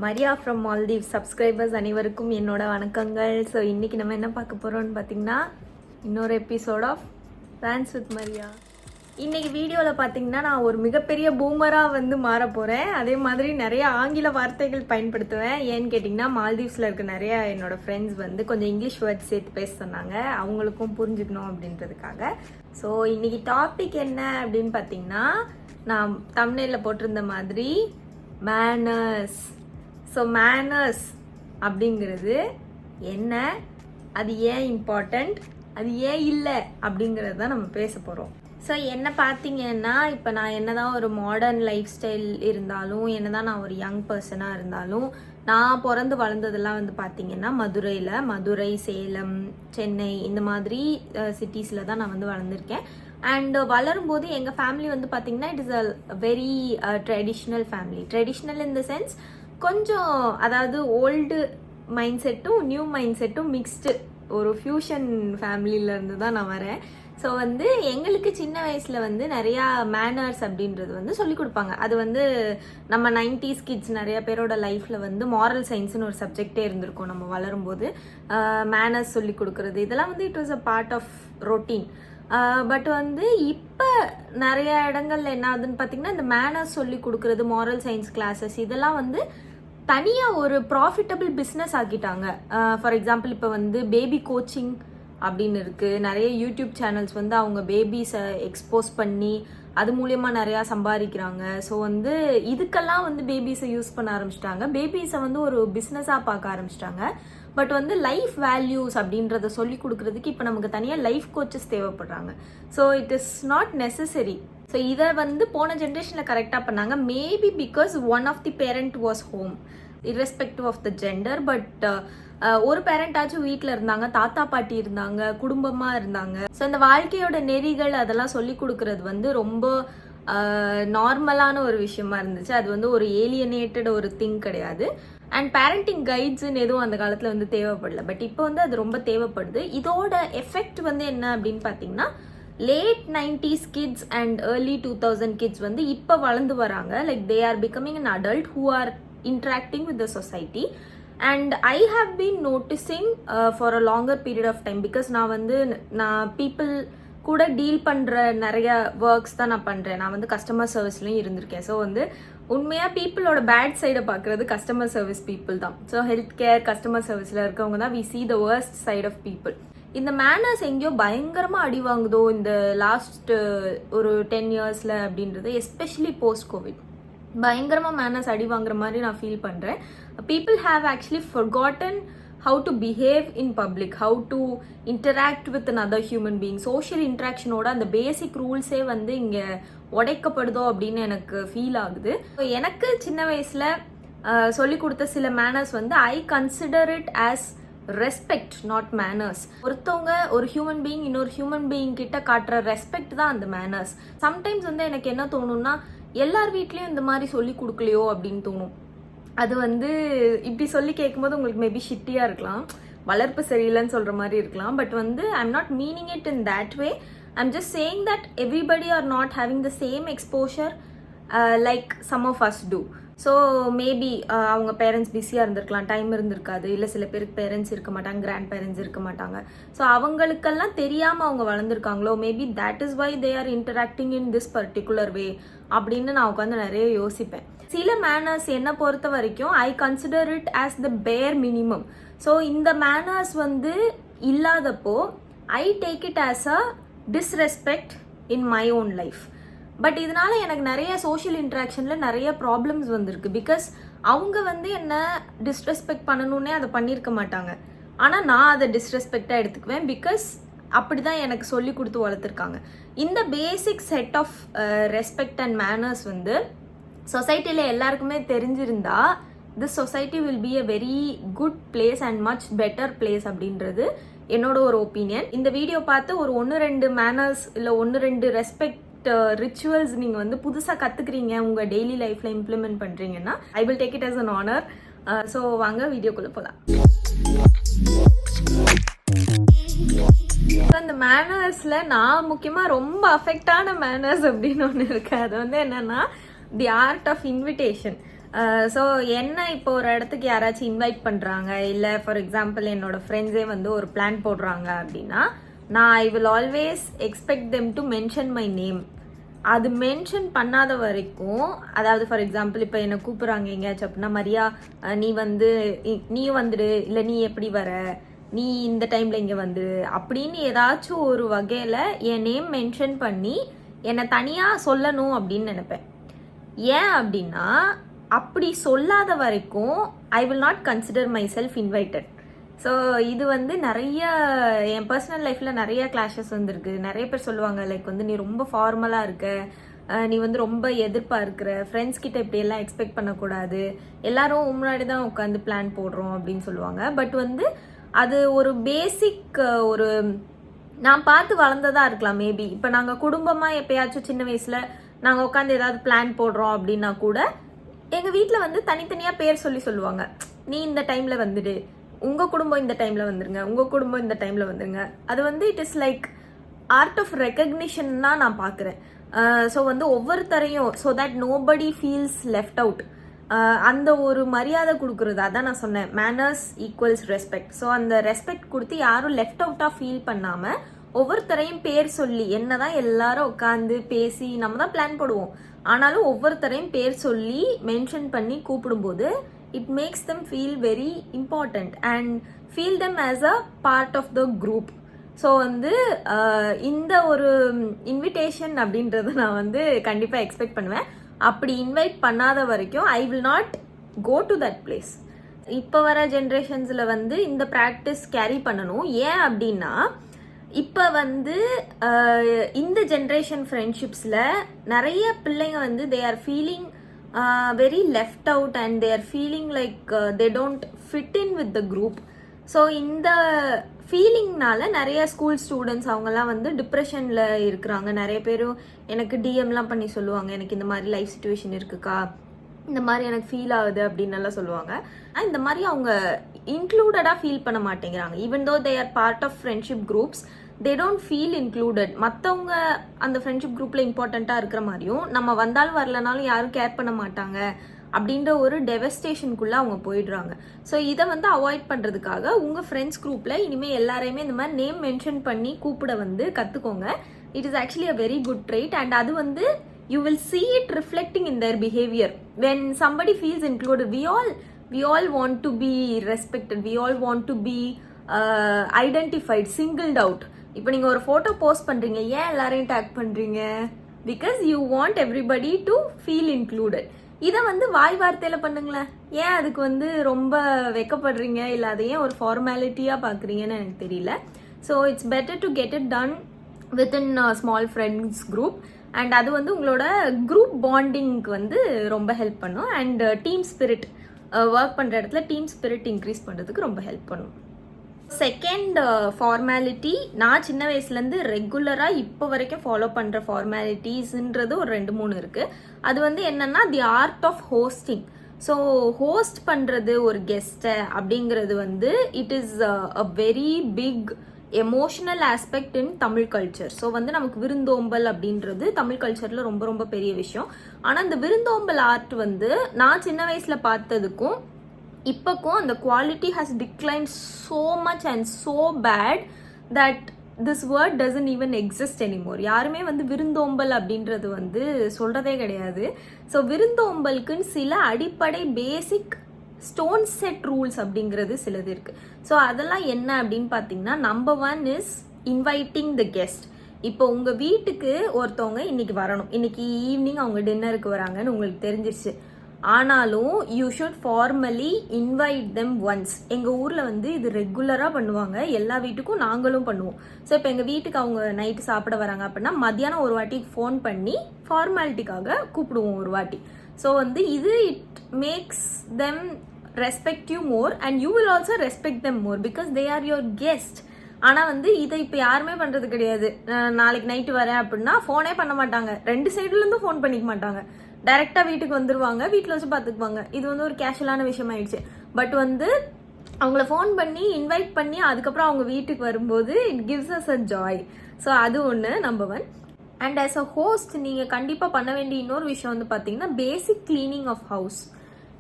Maria from Maldives subscribers அனைவருக்கும் என்னோட வணக்கங்கள். ஸோ இன்றைக்கி நம்ம என்ன பார்க்க போகிறோம்னு பார்த்தீங்கன்னா இன்னொரு episode of dance with Maria. இன்றைக்கி வீடியோவில் பார்த்தீங்கன்னா நான் ஒரு மிகப்பெரிய பூமராக மாற போகிறேன். அதே மாதிரி நிறைய ஆங்கில வார்த்தைகள் பயன்படுத்துவேன். ஏன்னு கேட்டிங்கன்னா மால்தீவ்ஸில் இருக்க நிறைய என்னோடய ஃப்ரெண்ட்ஸ் கொஞ்சம் இங்கிலீஷ் வேர்ட்ஸ் சேர்த்து பேச சொன்னாங்க, அவங்களுக்கும் புரிஞ்சுக்கணும் அப்படின்றதுக்காக. ஸோ இன்றைக்கி டாபிக் என்ன அப்படின்னு பார்த்தீங்கன்னா, நான் தம்ப்நெயில்ல போட்டிருந்த மாதிரி மேனர்ஸ். ஸோ மேனர்ஸ் அப்படிங்கிறது என்ன, அது ஏன் இம்பார்ட்டண்ட், அது ஏன் இல்லை அப்படிங்கிறது தான் நம்ம பேச போகிறோம். ஸோ என்ன பார்த்தீங்கன்னா, இப்போ நான் என்னதான் ஒரு மாடர்ன் லைஃப் ஸ்டைல் இருந்தாலும், என்னதான் நான் ஒரு யங் பர்சனாக இருந்தாலும், நான் பிறந்து வளர்ந்ததெல்லாம் பார்த்தீங்கன்னா மதுரை, சேலம், சென்னை இந்த மாதிரி சிட்டிஸில் தான் நான் வளர்ந்துருக்கேன். அண்ட் வளரும்போது எங்கள் ஃபேமிலி பார்த்தீங்கன்னா it is a very traditional family. Traditional in the sense கொஞ்சம், அதாவது ஓல்டு மைண்ட் செட்டும் நியூ மைண்ட் செட்டும் மிக்ஸ்டு ஒரு ஃபியூஷன் ஃபேமிலியிலேருந்து தான் நான் வரேன். ஸோ எங்களுக்கு சின்ன வயசில் நிறையா மேனர்ஸ் அப்படின்றது சொல்லிக் கொடுப்பாங்க. அது நம்ம 90s கிட்ஸ் நிறைய பேரோட லைஃப்பில் மாரல் சயின்ஸ்னு ஒரு சப்ஜெக்டே இருந்திருக்கும். நம்ம வளரும்போது மேனர்ஸ் சொல்லிக் கொடுக்குறது இதெல்லாம் it was a part of routine. But இப்போ நிறைய இடங்கள்ல என்ன ஆகுதுன்னு பார்த்தீங்கன்னா, இந்த மேனர்ஸ் சொல்லி கொடுக்குறது, மாரல் சயின்ஸ் கிளாஸஸ் இதெல்லாம் தனியாக ஒரு ப்ராஃபிட்டபிள் பிஸ்னஸ் ஆக்கிட்டாங்க. ஃபார் எக்ஸாம்பிள் இப்போ பேபி கோச்சிங் அப்படின்னு இருக்குது. நிறைய யூடியூப் சேனல்ஸ் அவங்க பேபிஸை எக்ஸ்போஸ் பண்ணி அது மூலயமா நிறையா சம்பாதிக்கிறாங்க. ஸோ இதுக்கெல்லாம் பேபிஸை யூஸ் பண்ண ஆரம்பிச்சிட்டாங்க. பேபிஸை ஒரு பிஸ்னஸாக பார்க்க ஆரம்பிச்சிட்டாங்க. பட் லைஃப் வேல்யூஸ் அப்படின்றத சொல்லி கொடுக்கறதுக்கு இப்போ நமக்கு தனியாக லைஃப் கோச்சஸ் தேவைப்படுறாங்க. So it is not necessary. So இதை போன ஜென்ரேஷனில் கரெக்டாக பண்ணாங்க. Maybe because one of the parent was home irrespective of the gender. But ஒரு பேரண்டாச்சும் வீட்டில் இருந்தாங்க, தாத்தா பாட்டி இருந்தாங்க, குடும்பமாக இருந்தாங்க. ஸோ இந்த வாழ்க்கையோட நெறிகள் அதெல்லாம் சொல்லி கொடுக்கறது ரொம்ப நார்மலான ஒரு விஷயமா இருந்துச்சு. அது ஒரு ஏலியனேட்டட் ஒரு திங் கிடையாது. அண்ட் பேரண்டிங் கைட்ஸ்ன்னு எதுவும் அந்த காலத்தில் தேவைப்படல. பட் இப்போ அது ரொம்ப தேவைப்படுது. இதோட எஃபெக்ட் என்ன அப்படின்னு பார்த்தீங்கன்னா, late 90s kids and early 2000 kids இப்போ வளர்ந்து வராங்க. Like they are becoming an adult who are interacting with the society. And I have been noticing for a longer period of time, because நான் people கூட deal பண்ணுற நிறைய works தான் நான் பண்ணுறேன். நான் கஸ்டமர் சர்வீஸ்லையும் இருந்திருக்கேன். ஸோ உண்மையாக பீப்புளோட பேட் சைடை பார்க்குறது கஸ்டமர் சர்வீஸ் பீப்புள் தான். ஸோ ஹெல்த் கேர் கஸ்டமர் சர்வீஸில் இருக்கவங்க தான் we see the worst side of people. இந்த மேனர்ஸ் எங்கேயோ பயங்கரமாக அடி வாங்குதோ இந்த லாஸ்ட் ஒரு 10 yearsல அப்படின்றது, எஸ்பெஷலி போஸ்ட் கோவிட் பயங்கரமாக மேனர்ஸ் அடி வாங்குற மாதிரி நான் ஃபீல் பண்ணுறேன். People have actually forgotten how to behave in public, how to interact with another human being. Social இன்ட்ராக்ஷனோட அந்த பேசிக் ரூல்ஸே இங்கே உடைக்கப்படுதோ அப்படின்னு எனக்கு ஃபீல் ஆகுது. எனக்கு சின்ன வயசில் சொல்லி கொடுத்த சில manners I consider it as respect, not manners. ஒருத்தவங்க ஒரு ஹியூமன் பீயிங் இன்னொரு ஹியூமன் பீயிங் கிட்ட காட்டுற ரெஸ்பெக்ட் தான் அந்த மேனர்ஸ். சம்டைம்ஸ் எனக்கு என்ன தோணும்னா, எல்லார் வீட்லேயும் இந்த மாதிரி சொல்லி கொடுக்கலையோ அப்படின்னு தோணும். அது இப்படி சொல்லி கேட்கும்போது உங்களுக்கு மேபி ஷிட்டியாக இருக்கலாம், வளர்ப்பு சரியில்லைன்னு சொல்கிற மாதிரி இருக்கலாம். But I'm not meaning it in that way. I'm just saying that everybody are not having the same exposure like some of us do. So maybe அவங்க பேரண்ட்ஸ் பிஸியாக இருந்திருக்கலாம், டைம் இருந்திருக்காது. இல்லை சில பேருக்கு பேரண்ட்ஸ் இருக்க மாட்டாங்க, கிராண்ட் பேரண்ட்ஸ் இருக்க மாட்டாங்க. ஸோ அவங்களுக்கெல்லாம் தெரியாமல் அவங்க வளர்ந்துருக்காங்களோ, maybe that is why they are interacting in this particular way அப்படின்னு நான் உட்காந்து நிறைய யோசிப்பேன். சில மேனர்ஸ் என்னை பொறுத்த வரைக்கும் ஐ கன்சிடர் இட் ஆஸ் த பேர் மினிமம். ஸோ இந்த மேனர்ஸ் இல்லாதப்போ I take it as a disrespect in my own life. But இதனால எனக்கு நிறைய சோஷியல் இன்ட்ராக்ஷனில் நிறைய ப்ராப்ளம்ஸ் வந்திருக்கு. பிகாஸ் அவங்க என்ன டிஸ்ரெஸ்பெக்ட் பண்ணணுன்னே அதை பண்ணியிருக்க மாட்டாங்க. ஆனால் நான் அதை டிஸ்ரெஸ்பெக்டாக எடுத்துக்குவேன். பிகாஸ் அப்படி தான் எனக்கு சொல்லி கொடுத்து வளர்த்துருக்காங்க. இந்த basic set of respect and manners சொசைட்டியில் எல்லாருக்குமே தெரிஞ்சிருந்தா this society will be a very good place and much better place அப்படின்றது என்னோட ஒரு ஒப்பீனியன். இந்த வீடியோ பார்த்து ஒரு 1-2 மேனர்ஸ் இல்லை 1-2 ரெஸ்பெக்ட் ரிச்சுவல்ஸ் நீங்கள் புதுசாக கற்றுக்குறீங்க, உங்கள் டெய்லி லைஃப்பில் இம்ப்ளிமெண்ட் பண்ணுறீங்கன்னா I will take it as an honour. So வாங்க வீடியோக்குள்ளே போகலாம். அந்த மேனர்ஸில் நான் முக்கியமாக ரொம்ப அஃபெக்டான மேனர்ஸ் அப்படின்னு ஒன்று இருக்கு. அது என்னன்னா the art of invitation. So என்ன இப்போ ஒரு இடத்துக்கு யாராச்சும் இன்வைட் பண்ணுறாங்க, இல்லை ஃபார் எக்ஸாம்பிள் என்னோட ஃப்ரெண்ட்ஸே வந்து ஒரு பிளான் போடுறாங்க அப்படின்னா, நான் I will always expect them to mention my name. அது மென்ஷன் பண்ணாத வரைக்கும், அதாவது ஃபார் எக்ஸாம்பிள் இப்போ என்னை கூப்பிட்றாங்க எங்கேயாச்சும் அப்படின்னா, மரியா நீ வந்து நீயும் வந்துடு, இல்லை நீ எப்படி வர, நீ இந்த டைமில் இங்கே வந்துடு அப்படின்னு ஏதாச்சும் ஒரு வகையில் என் நேம் மென்ஷன் பண்ணி என்னை தனியாக சொல்லணும் அப்படின்னு நினைப்பேன். ஏன் அப்படின்னா, அப்படி சொல்லாத வரைக்கும் I will not consider my self invited. So இது வந்து நிறைய என் பர்சனல் லைஃப்பில் நிறைய கிளாஷஸ் வந்திருக்கு. நிறைய பேர் சொல்லுவாங்க லைக் வந்து நீ ரொம்ப ஃபார்மலாக இருக்க, நீ வந்து ரொம்ப எதிர்ப்பாக இருக்கிற, ஃப்ரெண்ட்ஸ் கிட்ட இப்படியெல்லாம் எக்ஸ்பெக்ட் பண்ணக்கூடாது, எல்லாரும் முன்னாடி தான் உட்காந்து பிளான் போடுறோம் அப்படின்னு சொல்லுவாங்க. பட் வந்து அது ஒரு பேசிக் ஒரு நான் பார்த்து வளர்ந்ததா இருக்கலாம். மேபி இப்போ நாங்கள் குடும்பமாக எப்பயாச்சும் சின்ன வயசில் நாங்கள் உட்காந்து ஏதாவது பிளான் போடுறோம் அப்படின்னா கூட எங்கள் வீட்டில் வந்து தனித்தனியாக பேர் சொல்லுவாங்க. நீ இந்த டைமில் வந்துடு, உங்கள் குடும்பம் இந்த டைமில் வந்துருங்க, உங்கள் குடும்பம் இந்த டைமில் வந்துருங்க. அது வந்து it is like art of recognition தான் நான் பார்க்குறேன். ஸோ வந்து ஒவ்வொருத்தரையும் so that nobody feels left out, அந்த ஒரு மரியாதை கொடுக்குறது. அதான் நான் சொன்னேன், மேனர்ஸ் ஈக்குவல்ஸ் ரெஸ்பெக்ட். ஸோ அந்த ரெஸ்பெக்ட் கொடுத்து யாரும் லெஃப்ட் அவுட்டாக ஃபீல் பண்ணாமல் ஒவ்வொருத்தரையும் பேர் சொல்லி, என்னதான் எல்லாரும் உட்காந்து பேசி நம்ம தான் பிளான் போடுவோம், ஆனாலும் ஒவ்வொருத்தரையும் பேர் சொல்லி மென்ஷன் பண்ணி கூப்பிடும்போது it makes them feel very important and feel them as a part of the group. So வந்து இந்த ஒரு இன்விடேஷன் அப்படின்றத நான் வந்து கண்டிப்பாக எக்ஸ்பெக்ட் பண்ணுவேன். அப்படி இன்வைட் பண்ணாத வரைக்கும் I will not go to that place. இப்போ வர ஜென்ரேஷன்ஸில் வந்து இந்த ப்ராக்டிஸ் கேரி பண்ணணும். ஏன் அப்படின்னா, இப்போ வந்து இந்த ஜென்ரேஷன் ஃப்ரெண்ட்ஷிப்ஸில் நிறைய பிள்ளைங்க வந்து they are feeling very left out and they are feeling like they don't fit in with the group. So இந்த ஃபீலிங்னால நிறைய ஸ்கூல் ஸ்டூடெண்ட்ஸ் அவங்கெல்லாம் வந்து டிப்ரெஷனில் இருக்கிறாங்க. நிறைய பேரும் எனக்கு டிஎம்லாம் பண்ணி சொல்லுவாங்க, எனக்கு இந்த மாதிரி லைஃப் சுச்சுவேஷன் இருக்குக்கா, இந்த மாதிரி எனக்கு ஃபீல் ஆகுது அப்படின்னு எல்லாம் சொல்லுவாங்க. இந்த மாதிரி அவங்க இன்க்ளூடடாக ஃபீல் பண்ண மாட்டேங்கிறாங்க. Even though they are part of friendship groups, they don't feel included. மற்றவங்க அந்த ஃப்ரெண்ட்ஷிப் குரூப்பில் இம்பார்ட்டண்ட்டாக இருக்கிற மாதிரியும் நம்ம வந்தாலும் வரலனாலும் யாரும் கேர் பண்ண மாட்டாங்க அப்படின்ற ஒரு டெவஸ்டேஷனுக்குள்ளே அவங்க போயிடுறாங்க. ஸோ இதை வந்து அவாய்ட் பண்ணுறதுக்காக உங்கள் ஃப்ரெண்ட்ஸ் குரூப்பில் இனிமேல் எல்லாரையுமே இந்த மாதிரி நேம் மென்ஷன் பண்ணி கூப்பிட வந்து கற்றுக்கோங்க. It is actually a very good trait and அது வந்து you will see it reflecting in their behavior when somebody feels included. We all want to be respected, we all want to be identified, singled out. இப்போ நீங்க ஒரு photo post பண்றீங்க, ஏன் எல்லாரையும் take பண்றீங்க? because you want everybody to feel included. இதை வந்து வாய் வார்த்தையில பண்ணுங்களேன். ஏன் அதுக்கு வந்து ரொம்ப வெக்கப்படுறீங்க, இல்லை அதை ஏன் ஒரு ஃபார்மாலிட்டியா பாக்குறீங்கன்னு எனக்கு தெரியல. So it's better to get it done within small friends group and அது வந்து உங்களோட குரூப் பாண்டிங்க்கு வந்து ரொம்ப ஹெல்ப் பண்ணும் அண்ட் டீம் ஸ்பிரிட், ஒர்க் பண்ணுற இடத்துல டீம் ஸ்பிரிட் இன்க்ரீஸ் பண்ணுறதுக்கு ரொம்ப ஹெல்ப் பண்ணும். செகண்ட் ஃபார்மாலிட்டி, நான் சின்ன வயசுலேருந்து ரெகுலராக இப்போ வரைக்கும் ஃபாலோ பண்ணுற ஃபார்மாலிட்டிஸ்ன்றது ஒரு 2-3 இருக்குது. அது வந்து என்னென்னா the art of hosting. So host பண்ணுறது ஒரு கெஸ்ட்டை அப்படிங்கிறது வந்து it is a very big emotional aspect in Tamil culture. So வந்து நமக்கு விருந்தோம்பல் அப்படின்றது தமிழ் கல்ச்சரில் ரொம்ப ரொம்ப பெரிய விஷயம். ஆனால் இந்த விருந்தோம்பல் ஆர்ட் வந்து நான் சின்ன வயசில் பார்த்ததுக்கும் இப்போக்கும் அந்த quality has decline so much and so bad that this word doesn't even exist anymore. யாருமே வந்து விருந்தோம்பல் அப்படின்றது வந்து சொல்கிறதே கிடையாது. ஸோ விருந்தோம்பலுக்குன்னு சில அடிப்படை பேசிக் ஸ்டோன் செட் ரூல்ஸ் அப்படிங்கிறது சிலது இருக்கு. ஸோ அதெல்லாம் என்ன அப்படின்னு பார்த்தீங்கன்னா, number 1 is inviting the guest. இப்போ உங்க வீட்டுக்கு ஒருத்தவங்க இன்னைக்கு வரணும், இன்னைக்கு ஈவினிங் அவங்க டின்னருக்கு வராங்கன்னு உங்களுக்கு தெரிஞ்சிருச்சு. ஆனாலும் you should formally invite them once. எங்கள் ஊரில் வந்து இது ரெகுலராக பண்ணுவாங்க, எல்லா வீட்டுக்கும் நாங்களும் பண்ணுவோம். ஸோ இப்போ எங்கள் வீட்டுக்கு அவங்க நைட்டு சாப்பிட வராங்க அப்படின்னா மத்தியானம் ஒரு வாட்டி ஃபோன் பண்ணி ஃபார்மாலிட்டிக்காக கூப்பிடுவோம் ஒரு வாட்டி. ஸோ வந்து இது it makes them respect you more and you will also respect them more because they are your guest. ஆனால் வந்து இதை இப்போ யாருமே பண்ணுறது கிடையாது. நாளைக்கு நைட்டு வரேன் அப்படின்னா ஃபோனே பண்ண மாட்டாங்க, 2 சைட்லேருந்தும் ஃபோன் பண்ணிக்க மாட்டாங்க, டைரெக்டாக வீட்டுக்கு வந்துருவாங்க, வீட்டில் வச்சு பார்த்துக்குவாங்க. இது வந்து ஒரு கேஷுவலான விஷயம் ஆயிடுச்சு. பட் வந்து அவங்கள ஃபோன் பண்ணி இன்வைட் பண்ணி அதுக்கப்புறம் அவங்க வீட்டுக்கு வரும்போது it gives us a joy. So அது ஒன்று number 1. And as a host நீங்கள் கண்டிப்பாக பண்ண வேண்டிய இன்னொரு விஷயம் வந்து பார்த்தீங்கன்னா பேசிக் கிளீனிங் ஆஃப் ஹவுஸ்.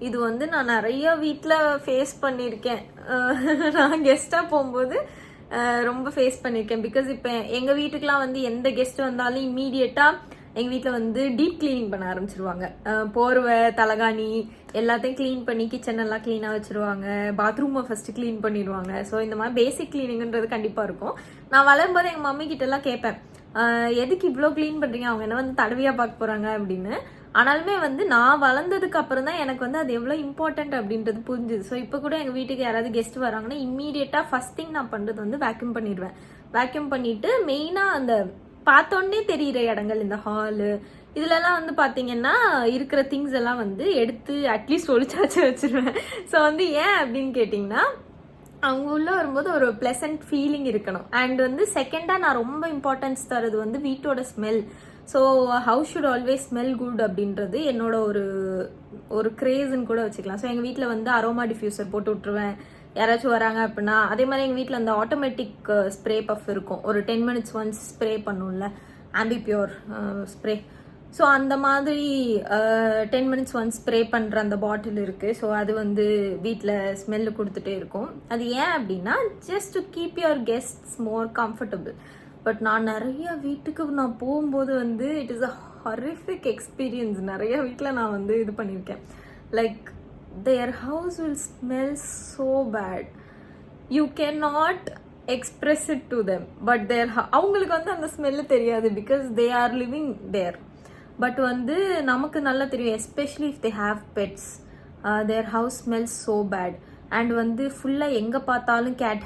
இது வந்து நான் நிறைய வீட்டில் ஃபேஸ் பண்ணியிருக்கேன். நான் கெஸ்ட்டாக போகும்போது ரொம்ப ஃபேஸ் பண்ணியிருக்கேன். பிகாஸ் இப்போ எங்கள் வீட்டுக்கெலாம் வந்து எந்த கெஸ்ட் வந்தாலும் இம்மீடியட்டாக எங்கள் வீட்டில் வந்து டீப் கிளீனிங் பண்ண ஆரம்பிச்சிருவாங்க. போர்வை, தலகாணி எல்லாத்தையும் க்ளீன் பண்ணி கிச்சன் எல்லாம் க்ளீனாக வச்சுருவாங்க. பாத்ரூமை ஃபஸ்ட்டு க்ளீன் பண்ணிடுவாங்க. ஸோ இந்த மாதிரி பேசிக் க்ளீனிங்கிறது கண்டிப்பாக இருக்கும். நான் வளரும்போது எங்கள் மம்மி கிட்டலாம் கேட்பேன், எதுக்கு இவ்வளோ க்ளீன் பண்ணுறீங்க, அவங்க என்ன வந்து தடவையாக பார்க்க போகிறாங்க அப்படின்னு. ஆனாலுமே வந்து நான் வளர்ந்ததுக்கு அப்புறம் தான் எனக்கு வந்து அது எவ்வளோ இம்பார்ட்டன்ட் அப்படின்றது புரிஞ்சுது. ஸோ இப்போ கூட எங்கள் வீட்டுக்கு யாராவது கெஸ்ட் வராங்கன்னா இம்மீடியட்டாக ஃபஸ்ட் திங் நான் பண்ணுறது வந்து வேக்யூம் பண்ணிடுவேன். வேக்யூம் பண்ணிவிட்டு மெயினாக அந்த பார்த்தோன்னே தெரிகிற இடங்கள், இந்த ஹாலு இதுலலாம் வந்து பார்த்தீங்கன்னா இருக்கிற திங்ஸ் எல்லாம் வந்து எடுத்து அட்லீஸ்ட் ஒளிச்சாச்சு வச்சுருவேன். ஸோ வந்து ஏன் அப்படின்னு கேட்டிங்கன்னா, அவங்க உள்ள வரும்போது ஒரு ப்ளசன்ட் ஃபீலிங் இருக்கணும். அண்ட் வந்து செகண்டாக நான் ரொம்ப இம்பார்ட்டன்ஸ் தரது வந்து வீட்டோட smell. So how's should always smell good அப்படின்றது என்னோட ஒரு கிரேஸ்ன்னு கூட வச்சுக்கலாம். ஸோ எங்கள் வீட்டில் வந்து அரோமா டிஃப்யூசர் போட்டு விட்ருவேன் யாராச்சும் வராங்க அப்படின்னா. அதே மாதிரி எங்கள் வீட்டில் அந்த ஆட்டோமேட்டிக் ஸ்ப்ரே பஃப் இருக்கும், ஒரு 10 minutes ஒன்ஸ் ஸ்ப்ரே பண்ணும்ல, ஆம்பிப்யூர் ஸ்ப்ரே. ஸோ அந்த மாதிரி 10 minutes ஒன்ஸ் ஸ்ப்ரே பண்ணுற அந்த பாட்டில் இருக்குது. ஸோ அது வந்து வீட்டில் ஸ்மெல்லு கொடுத்துட்டே இருக்கும். அது ஏன் அப்படின்னா just to keep your guests more comfortable. But நான் நிறைய வீட்டுக்கு நான் போகும்போது வந்து it is a horrific experience. நிறைய வீட்டில் நான் வந்து இது பண்ணியிருக்கேன். Like their house will smell so bad. You cannot express it to them. But அவங்களுக்கு வந்து அந்த ஸ்மெல்லு தெரியாது because they are living there. But வந்து நமக்கு நல்லா தெரியும், especially if they have pets. Their house smells so bad. And வந்து ஃபுல்லாக எங்கே பார்த்தாலும் கேட்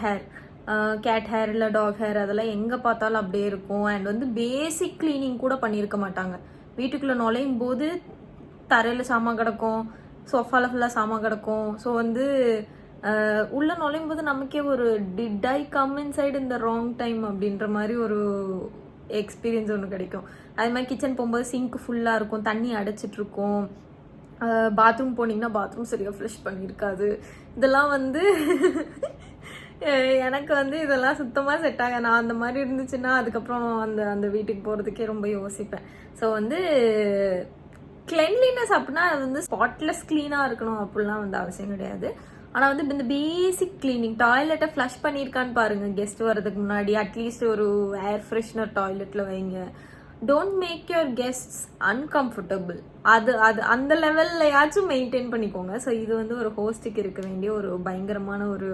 ஹேர் இல்லை டாக் ஹேர் அதெல்லாம் எங்கே பார்த்தாலும் அப்படியே இருக்கும். அண்ட் வந்து பேசிக் க்ளீனிங் கூட பண்ணியிருக்க மாட்டாங்க. வீட்டுக்குள்ளே நுழையும் போது தரையில் சாமான் கிடக்கும், சோஃபாவில் ஃபுல்லாக சாமான் கிடக்கும். ஸோ வந்து உள்ளே நுழையும் போது நமக்கே ஒரு டிட் ஐ கம் இன்சைடு இந்த ராங் டைம் அப்படின்ற மாதிரி ஒரு எக்ஸ்பீரியன்ஸ் ஒன்று கிடைக்கும். அதே மாதிரி கிச்சன் போகும்போது சிங்க் ஃபுல்லாக இருக்கும், தண்ணி அடைச்சிட்ருக்கும். பாத்ரூம் போனீங்கன்னா பாத்ரூம் சரியாக ஃப்ளஷ் பண்ணியிருக்காது. இதெல்லாம் வந்து எனக்கு வந்து இதெல்லாம் சுத்தமாக செட் ஆக. நான் அந்த மாதிரி இருந்துச்சுன்னா அதுக்கப்புறம் அந்த வீட்டுக்கு போகிறதுக்கே ரொம்ப யோசிப்பேன். ஸோ வந்து கிளென்லினஸ் அப்படின்னா அது வந்து ஸ்பாட்லெஸ் க்ளீனாக இருக்கணும் அப்படிலாம் வந்து அவசியம் கிடையாது. ஆனால் வந்து இந்த பேசிக் க்ளீனிங், டாய்லெட்டை ஃப்ளஷ் பண்ணியிருக்கான்னு பாருங்கள் கெஸ்ட் வர்றதுக்கு முன்னாடி. அட்லீஸ்ட் ஒரு ஏர் ஃப்ரெஷ்னர் டாய்லெட்டில் வைங்க. Don't make your guests uncomfortable. அது அந்த லெவல்லையாச்சும் மெயின்டைன் பண்ணிக்கோங்க. ஸோ இது வந்து ஒரு ஹோஸ்ட்டுக்கு இருக்க வேண்டிய ஒரு பயங்கரமான ஒரு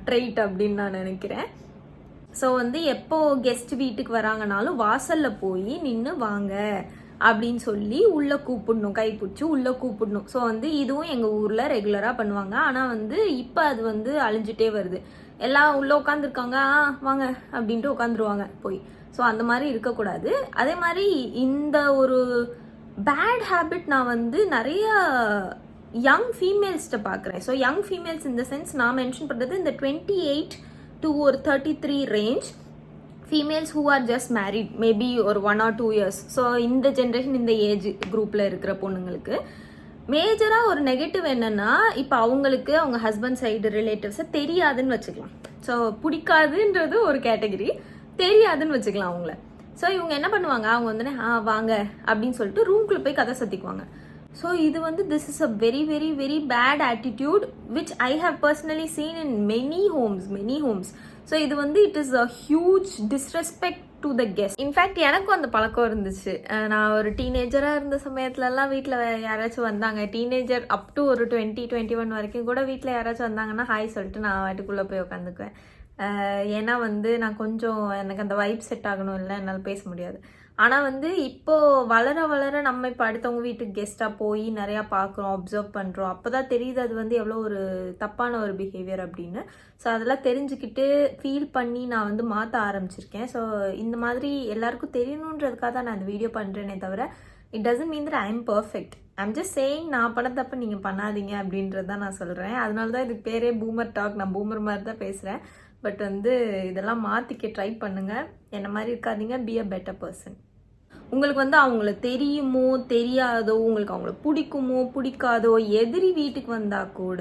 ட்ரெயிட் அப்படின்னு நான் நினைக்கிறேன். ஸோ வந்து எப்போ கெஸ்ட் வீட்டுக்கு வராங்கனாலும் வாசலில் போய் நின்று வாங்க அப்படின்னு சொல்லி உள்ளே கூப்பிடணும், கைப்பிடிச்சி உள்ளே கூப்பிடணும். ஸோ வந்து இதுவும் எங்கள் ஊரில் ரெகுலராக பண்ணுவாங்க. ஆனால் வந்து இப்போ அது வந்து அழிஞ்சிட்டே வருது. எல்லாம் உள்ளே உட்காந்துருக்காங்க, வாங்க அப்படின்ட்டு உட்காந்துருவாங்க போய். ஸோ அந்த மாதிரி இருக்கக்கூடாது. அதே மாதிரி இந்த ஒரு பேட் ஹேபிட் நான் வந்து நிறைய யங் ஃபீமேல்ஸ்கிட்ட பார்க்குறேன். ஸோ யங் ஃபீமேல்ஸ் இந்த சென்ஸ் நான் மென்ஷன் பண்ணுறது இந்த 28 to ஒரு 33 range females who are just married, maybe ஒரு 1 or 2 years. ஸோ இந்த ஜென்ரேஷன், இந்த ஏஜ் குரூப்பில் இருக்கிற பொண்ணுங்களுக்கு மேஜராக ஒரு நெகட்டிவ் என்னென்னா, இப்போ அவங்களுக்கு அவங்க ஹஸ்பண்ட் சைடு ரிலேட்டிவ்ஸை தெரியாதுன்னு வச்சுக்கலாம். ஸோ பிடிக்காதுன்றது ஒரு கேட்டகரி, தெரியாதுன்னு வச்சுக்கலாம் அவங்கள. ஸோ இவங்க என்ன பண்ணுவாங்க, அவங்க வந்து வாங்க அப்படின்னு சொல்லிட்டு ரூம்குள்ளே போய் கதை சத்திக்குவாங்க. ஸோ இது வந்து this is a very very very bad attitude which I have personally seen in many homes. So இது வந்து it is a huge disrespect to the guest. In fact எனக்கும் அந்த பழக்கம் இருந்துச்சு. நான் ஒரு டீனேஜராக இருந்த சமயத்துலலாம் வீட்டில் யாராச்சும் வந்தாங்க, டீனேஜர் அப் டு ஒரு 20-21 வரைக்கும் கூட வீட்டில் யாராச்சும் வந்தாங்கன்னா ஹாய் சொல்லிட்டு நான் வீட்டுக்குள்ளே போய் உட்காந்துக்குவேன். ஏன்னா வந்து நான் கொஞ்சம் எனக்கு அந்த வைப் செட் ஆகணும், இல்லை என்னால் பேச முடியாது. ஆனால் வந்து இப்போது வளர நம்ம இப்போ அடுத்தவங்க வீட்டுக்கு கெஸ்ட்டாக போய் நிறையா பார்க்குறோம், அப்சர்வ் பண்ணுறோம். அப்போ தான் தெரியுது அது வந்து எவ்வளோ ஒரு தப்பான ஒரு பிஹேவியர் அப்படின்னு. ஸோ அதெல்லாம் தெரிஞ்சுக்கிட்டு ஃபீல் பண்ணி நான் வந்து மாற்ற ஆரம்பிச்சிருக்கேன். ஸோ இந்த மாதிரி எல்லாருக்கும் தெரியணுன்றதுக்காக தான் நான் இந்த வீடியோ பண்ணுறேனே தவிர it doesn't mean that I am perfect. I'm just saying நான் பண்ண தப்பு நீங்கள் பண்ணாதீங்க அப்படின்றது தான் நான் சொல்கிறேன். அதனால தான் இதுக்கு பேரே பூமர் டாக். நான் பூமர் மாதிரி தான் பேசுகிறேன். பட் வந்து இதெல்லாம் மாற்றிக்க ட்ரை பண்ணுங்கள். என்ன மாதிரி இருக்காதீங்க. Be a better person. உங்களுக்கு வந்து அவங்கள தெரியுமோ தெரியாதோ, உங்களுக்கு அவங்கள பிடிக்குமோ பிடிக்காதோ, எதிரி வீட்டுக்கு வந்தால் கூட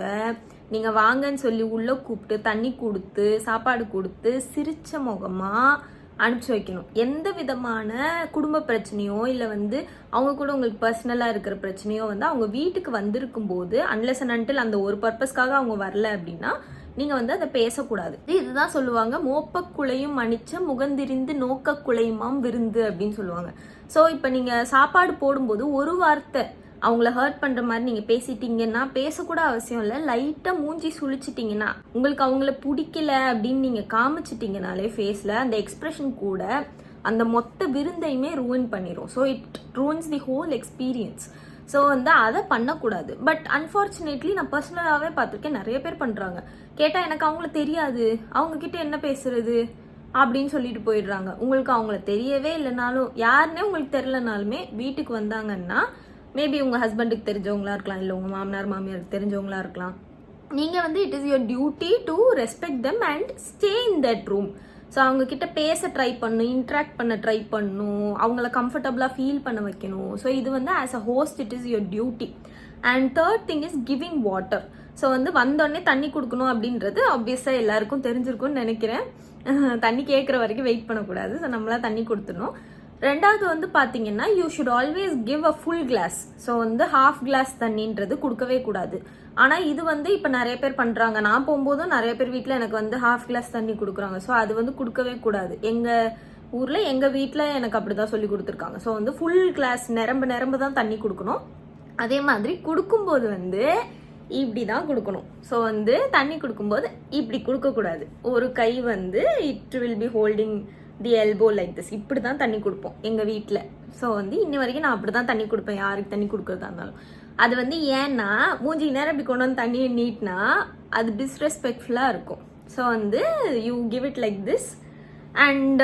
நீங்கள் வாங்கன்னு சொல்லி உள்ளே கூப்பிட்டு தண்ணி கொடுத்து சாப்பாடு கொடுத்து சிரிச்ச முகமாக அனுப்பிச்சு வைக்கணும். எந்த விதமான குடும்ப பிரச்சனையோ இல்லை வந்து அவங்க கூட உங்களுக்கு பர்சனலாக இருக்கிற பிரச்சனையோ வந்து அவங்க வீட்டுக்கு வந்திருக்கும் போது அன்லெஸ் அண்ட் அன்டில் அந்த ஒரு பர்பஸ்க்காக அவங்க வரல அப்படின்னா நீங்கள் வந்து அதை பேசக்கூடாது. இதுதான் சொல்லுவாங்க, மோப்பக்குலையும் மன்னிச்ச முகந்திரிந்து நோக்கக்குலையுமாம் விருந்து அப்படின்னு சொல்லுவாங்க. ஸோ இப்போ நீங்கள் சாப்பாடு போடும்போது ஒரு வார்த்தை அவங்கள ஹர்ட் பண்ணுற மாதிரி நீங்கள் பேசிட்டீங்கன்னா, பேசக்கூட அவசியம் இல்லை, லைட்டாக மூஞ்சி சுழிச்சிட்டிங்கன்னா, உங்களுக்கு அவங்கள பிடிக்கல அப்படின்னு நீங்கள் காமிச்சிட்டிங்கனாலே ஃபேஸில் அந்த எக்ஸ்ப்ரெஷன் கூட அந்த மொத்த விருந்தையுமே ரூயின் பண்ணிடும். So it ruins the whole experience. So வந்து அதை பண்ணக்கூடாது. பட் அன்ஃபார்ச்சுனேட்லி நான் பர்சனலாகவே பார்த்துருக்கேன், நிறைய பேர் பண்ணுறாங்க. கேட்டால் எனக்கு அவங்கள தெரியாது, அவங்கக்கிட்ட என்ன பேசுறது அப்படின்னு சொல்லிட்டு போயிடுறாங்க. உங்களுக்கு அவங்கள தெரியவே இல்லைனாலும், யாருன்னே உங்களுக்கு தெரியலனாலுமே வீட்டுக்கு வந்தாங்கன்னா மேபி உங்கள் ஹஸ்பண்டுக்கு தெரிஞ்சவங்களா இருக்கலாம், இல்லை உங்கள் மாமனார் மாமியாருக்கு தெரிஞ்சவங்களா இருக்கலாம். நீங்கள் வந்து it is your duty to respect them and stay in that room. So அவங்கக்கிட்ட பேச ட்ரை பண்ணணும், இன்ட்ராக்ட் பண்ண ட்ரை பண்ணணும், அவங்கள கம்ஃபர்டபுளாக ஃபீல் பண்ண வைக்கணும். ஸோ இது வந்து as a host it is your duty. And third thing is giving water. So வந்து வந்தோடனே தண்ணி கொடுக்கணும் அப்படின்றது ஆப்வியஸாக எல்லாருக்கும் தெரிஞ்சிருக்கும்னு நினைக்கிறேன். தண்ணி கேட்குற வரைக்கும் வெயிட் பண்ணக்கூடாது. ஸோ நம்மளா தண்ணி கொடுத்துடணும். ரெண்டாவது வந்து பார்த்தீங்கன்னா you should always give a full glass. So வந்து ஹாஃப் கிளாஸ் தண்ணின்றது கொடுக்கவே கூடாது. ஆனால் இது வந்து இப்போ நிறைய பேர் பண்ணுறாங்க. நான் போகும்போதும் நிறைய பேர் வீட்டில் எனக்கு வந்து ஹாஃப் கிளாஸ் தண்ணி கொடுக்குறாங்க. ஸோ அது வந்து கொடுக்கவே கூடாது. எங்கள் ஊரில் எங்கள் வீட்டில் எனக்கு அப்படி தான் சொல்லி கொடுத்துருக்காங்க. ஸோ வந்து ஃபுல் கிளாஸ் நிரம்ப தான் தண்ணி கொடுக்கணும். அதே மாதிரி கொடுக்கும்போது வந்து இப்படி தான் கொடுக்கணும். ஸோ வந்து தண்ணி கொடுக்கும்போது இப்படி கொடுக்கக்கூடாது. ஒரு கை வந்து it will be holding the elbow like this. இப்படி தான் தண்ணி கொடுப்போம் எங்கள் வீட்டில். ஸோ வந்து இன்னி வரைக்கும் நான் அப்படி தான் தண்ணி கொடுப்பேன், யாருக்கு தண்ணி கொடுக்குறதா இருந்தாலும். அது வந்து ஏன்னா மூஞ்சி நேரம் இப்படி கொண்டு வந்து தண்ணியை நீட்னா அது டிஸ்ரெஸ்பெக்ட்ஃபுல்லாக இருக்கும். ஸோ வந்து you give it like this. And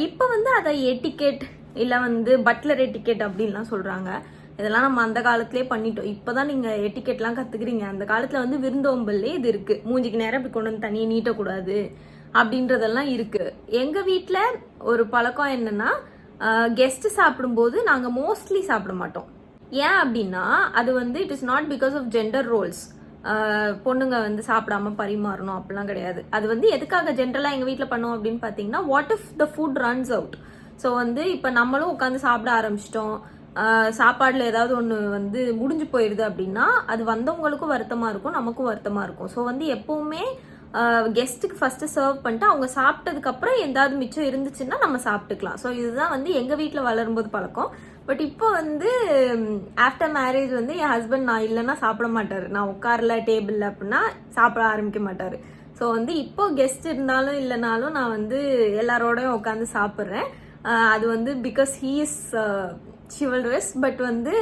இப்போ வந்து அதை எட்டிக்கெட் இல்லை வந்து பட்லர் எட்டிக்கெட் அப்படின்லாம் சொல்கிறாங்க. இதெல்லாம் நம்ம அந்த காலத்திலே பண்ணிட்டோம். இப்போ தான் நீங்கள் எட்டிக்கெட்லாம் கற்றுக்குறீங்க. அந்த காலத்தில் வந்து விருந்தோம்பல்லே இது இருக்குது, மூஞ்சிக்கு நேரம் இப்படி கொண்டு வந்து தண்ணியை நீட்டக்கூடாது அப்படின்றதெல்லாம் இருக்கு. எங்க வீட்டில் ஒரு பழக்கம் என்னன்னா, கெஸ்ட் சாப்பிடும்போது நாங்கள் மோஸ்ட்லி சாப்பிட மாட்டோம். ஏன் அப்படின்னா அது வந்து it is not because of gender roles. பொண்ணுங்க வந்து சாப்பிடாம பரிமாறணும் அப்படிலாம் கிடையாது. அது வந்து எதுக்காக ஜென்ரலாக எங்கள் வீட்டில் பண்ணோம் அப்படின்னு பார்த்தீங்கன்னா, what if the food runs out. So வந்து இப்போ நம்மளும் உட்காந்து சாப்பிட ஆரம்பிச்சிட்டோம், சாப்பாடில் ஏதாவது ஒன்று வந்து முடிஞ்சு போயிடுது அப்படின்னா அது வந்தவங்களுக்கும் வருத்தமாக இருக்கும், நமக்கும் வருத்தமாக இருக்கும். ஸோ வந்து எப்போவுமே கெஸ்ட்டுக்கு ஃபஸ்ட்டு சர்வ் பண்ணிட்டு அவங்க சாப்பிட்டதுக்கப்புறம் எதாவது மிச்சம் இருந்துச்சுன்னா நம்ம சாப்பிட்டுக்கலாம். ஸோ இதுதான் வந்து எங்கள் வீட்டில் வளரும்போது பழக்கம். பட் இப்போ வந்து ஆஃப்டர் மேரேஜ் வந்து என் ஹஸ்பண்ட் நான் இல்லைன்னா சாப்பிட மாட்டார், நான் உட்காரல டேபிளில் அப்படின்னா சாப்பிட ஆரம்பிக்க மாட்டார். ஸோ வந்து இப்போ கெஸ்ட் இருந்தாலும் இல்லைனாலும் நான் வந்து எல்லாரோடையும் உட்காந்து சாப்பிட்றேன். அது வந்து because he is chivalrous. But வந்து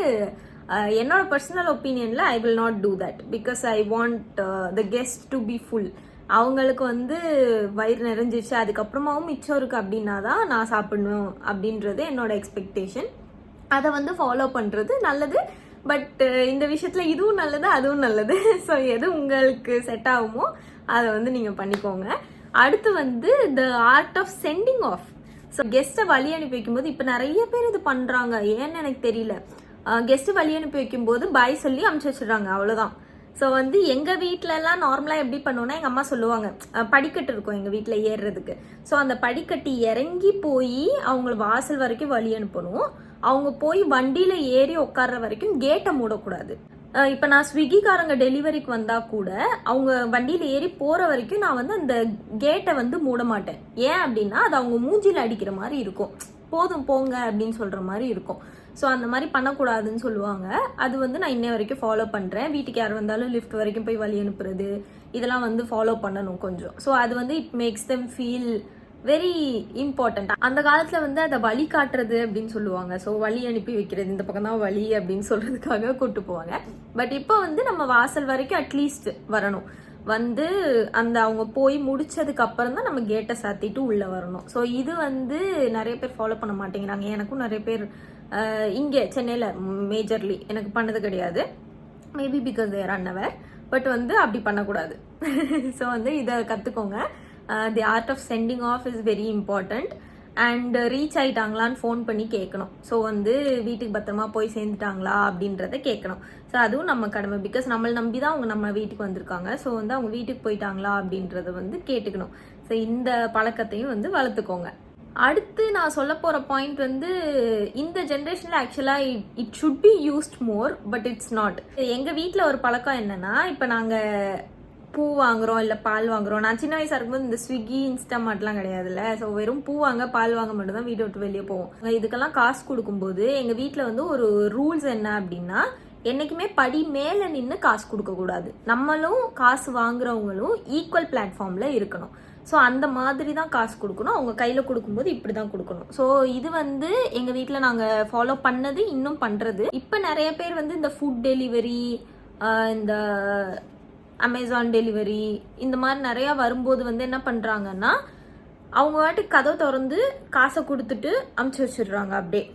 என்னோட பர்சனல் ஒப்பீனியனில் I will not do that because I want the guest to be full. அவங்களுக்கு வந்து வயிறு நிறைஞ்சிச்சு அதுக்கப்புறமாவும் மிச்சம் இருக்குது அப்படின்னா தான் நான் சாப்பிடணும் அப்படின்றது என்னோட எக்ஸ்பெக்டேஷன். அதை வந்து ஃபாலோ பண்ணுறது நல்லது. பட் இந்த விஷயத்தில் இதுவும் நல்லது அதுவும் நல்லது. ஸோ எது உங்களுக்கு செட் ஆகுமோ அதை வந்து நீங்கள் பண்ணிக்கோங்க. அடுத்து வந்து the art of sending off. So கெஸ்ட்டை வழி அனுப்பி வைக்கும்போது இப்போ நிறைய பேர் இது பண்ணுறாங்க, ஏன்னு எனக்கு தெரியல. கெஸ்ட்டு வழி அனுப்பி வைக்கும்போது பாய் சொல்லி அனுப்பிச்சி வச்சிடுறாங்க, அவ்வளோதான். ஸோ வந்து எங்கள் வீட்டிலலாம் நார்மலாக எப்படி பண்ணுவோன்னா, எங்கள் அம்மா சொல்லுவாங்க படிக்கட்டு இருக்கும் எங்கள் வீட்டில் ஏறுறதுக்கு. ஸோ அந்த படிக்கட்டு இறங்கி போய் அவங்கள வாசல் வரைக்கும் வழி அனுப்பணும். அவங்க போய் வண்டியில் ஏறி உட்கார்ற வரைக்கும் கேட்டை மூடக்கூடாது. இப்போ நான் ஸ்விக்கிக்காரங்க டெலிவரிக்கு வந்தால் கூட அவங்க வண்டியில் ஏறி போகிற வரைக்கும் நான் வந்து அந்த கேட்டை வந்து மூட மாட்டேன். ஏன் அப்படின்னா அது அவங்க மூஞ்சியில் அடிக்கிற மாதிரி இருக்கும், போதும் போங்க அப்படின்னு சொல்கிற மாதிரி இருக்கும். ஸோ அந்த மாதிரி பண்ணக்கூடாதுன்னு சொல்லுவாங்க. அது வந்து நான் இன்னை வரைக்கும் ஃபாலோ பண்ணுறேன். வீட்டுக்கு யார் வந்தாலும் லிஃப்ட் வரைக்கும் போய் வழி அனுப்புறது இதெல்லாம் வந்து ஃபாலோ பண்ணணும் கொஞ்சம். ஸோ அது வந்து it makes them feel very important. அந்த காலத்தில் வந்து அதை வழி காட்டுறது அப்படின்னு சொல்லுவாங்க. ஸோ வழி அனுப்பி வைக்கிறது, இந்த பக்கம் தான் வழி அப்படின்னு சொல்கிறதுக்காக கூப்பிட்டு போவாங்க. பட் இப்போ வந்து நம்ம வாசல் வரைக்கும் அட்லீஸ்ட் வரணும், வந்து அந்த அவங்க போய் முடிச்சதுக்கு அப்புறம் தான் நம்ம கேட்டை சாத்திட்டு உள்ளே வரணும். ஸோ இது வந்து நிறைய பேர் ஃபாலோ பண்ண மாட்டேங்கிறாங்க. எனக்கும் நிறைய பேர் இங்கே சென்னையில் மேஜர்லி எனக்கு பண்ணது கிடையாது. Maybe because they're unaware. But வந்து அப்படி பண்ணக்கூடாது. ஸோ வந்து இதை கற்றுக்கோங்க. The art of sending off is very important. And reach ஆகிட்டாங்களான்னு ஃபோன் பண்ணி கேட்கணும். ஸோ வந்து வீட்டுக்கு பத்திரமா போய் சேர்ந்துட்டாங்களா அப்படின்றத கேட்கணும். ஸோ அதுவும் நம்ம கடமை. பிகாஸ் நம்மளை நம்பி தான் அவங்க நம்ம வீட்டுக்கு வந்திருக்காங்க. ஸோ வந்து அவங்க வீட்டுக்கு போயிட்டாங்களா அப்படின்றத வந்து கேட்டுக்கணும். ஸோ இந்த பழக்கத்தையும் வந்து வளர்த்துக்கோங்க. அடுத்து நான் சொல்ல போகிற பாயிண்ட் வந்து இந்த ஜென்ரேஷனில் ஆக்சுவலாக it should be used more, but it's not. எங்கள் வீட்டில் ஒரு பழக்கம் என்னன்னா, இப்போ நாங்கள் பூ வாங்குறோம் இல்லை பால் வாங்குறோம். நான் சின்ன வயசாக இருக்கும்போது இந்த ஸ்விக்கி இன்ஸ்டாமார்ட்லாம் கிடையாதுல்ல. ஸோ வெறும் பூ வாங்க பால் வாங்க மட்டும் தான் வீட்டை விட்டு வெளியே போவோம். இதுக்கெல்லாம் காசு கொடுக்கும்போது எங்கள் வீட்டில் வந்து ஒரு ரூல்ஸ் என்ன அப்படின்னா, என்றைக்குமே படி மேலே நின்று காசு கொடுக்கக்கூடாது. நம்மளும் காசு வாங்குறவங்களும் ஈக்குவல் பிளாட்ஃபார்மில் இருக்கணும். ஸோ அந்த மாதிரி தான் காசு கொடுக்கணும். அவங்க கையில் கொடுக்கும்போது இப்படி தான் கொடுக்கணும். ஸோ இது வந்து எங்கள் வீட்டில் நாங்கள் ஃபாலோ பண்ணது, இன்னும் பண்ணுறது. இப்போ நிறைய பேர் வந்து இந்த ஃபுட் டெலிவரி, இந்த அமேசான் டெலிவரி இந்த மாதிரி நிறையா வரும்போது வந்து என்ன பண்ணுறாங்கன்னா, அவங்க வாட்டுக்கு கதவை திறந்து காசை கொடுத்துட்டு அமுச்சு வச்சிடுறாங்க அப்படியே.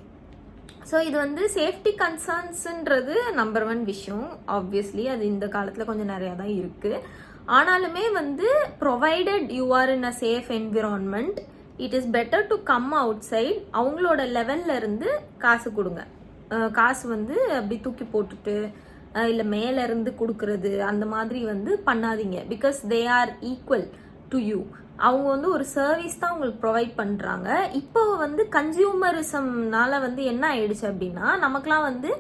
ஸோ இது வந்து சேஃப்டி கன்சர்ன்ஸுன்றது நம்பர் 1 விஷயம். ஆப்வியஸ்லி அது இந்த காலத்தில் கொஞ்சம் நிறையா தான் இருக்குது. ஆனாலுமே வந்து provided you are in a safe environment, it is better to come outside. அவங்களோட லெவல்ல இருந்து காசு கொடுங்க. காசு வந்து அப்படி தூக்கி போட்டுட்டு இல்லை மேலே இருந்து கொடுக்கறது அந்த மாதிரி வந்து பண்ணாதீங்க. Because they are equal to you. அவங்க வந்து ஒரு சர்வீஸ் தான் உங்களுக்கு ப்ரொவைட் பண்ணுறாங்க. இப்போ வந்து கன்சியூமரிசம்னால வந்து என்ன ஆயிடுச்சு அப்படின்னா, நமக்குலாம் வந்து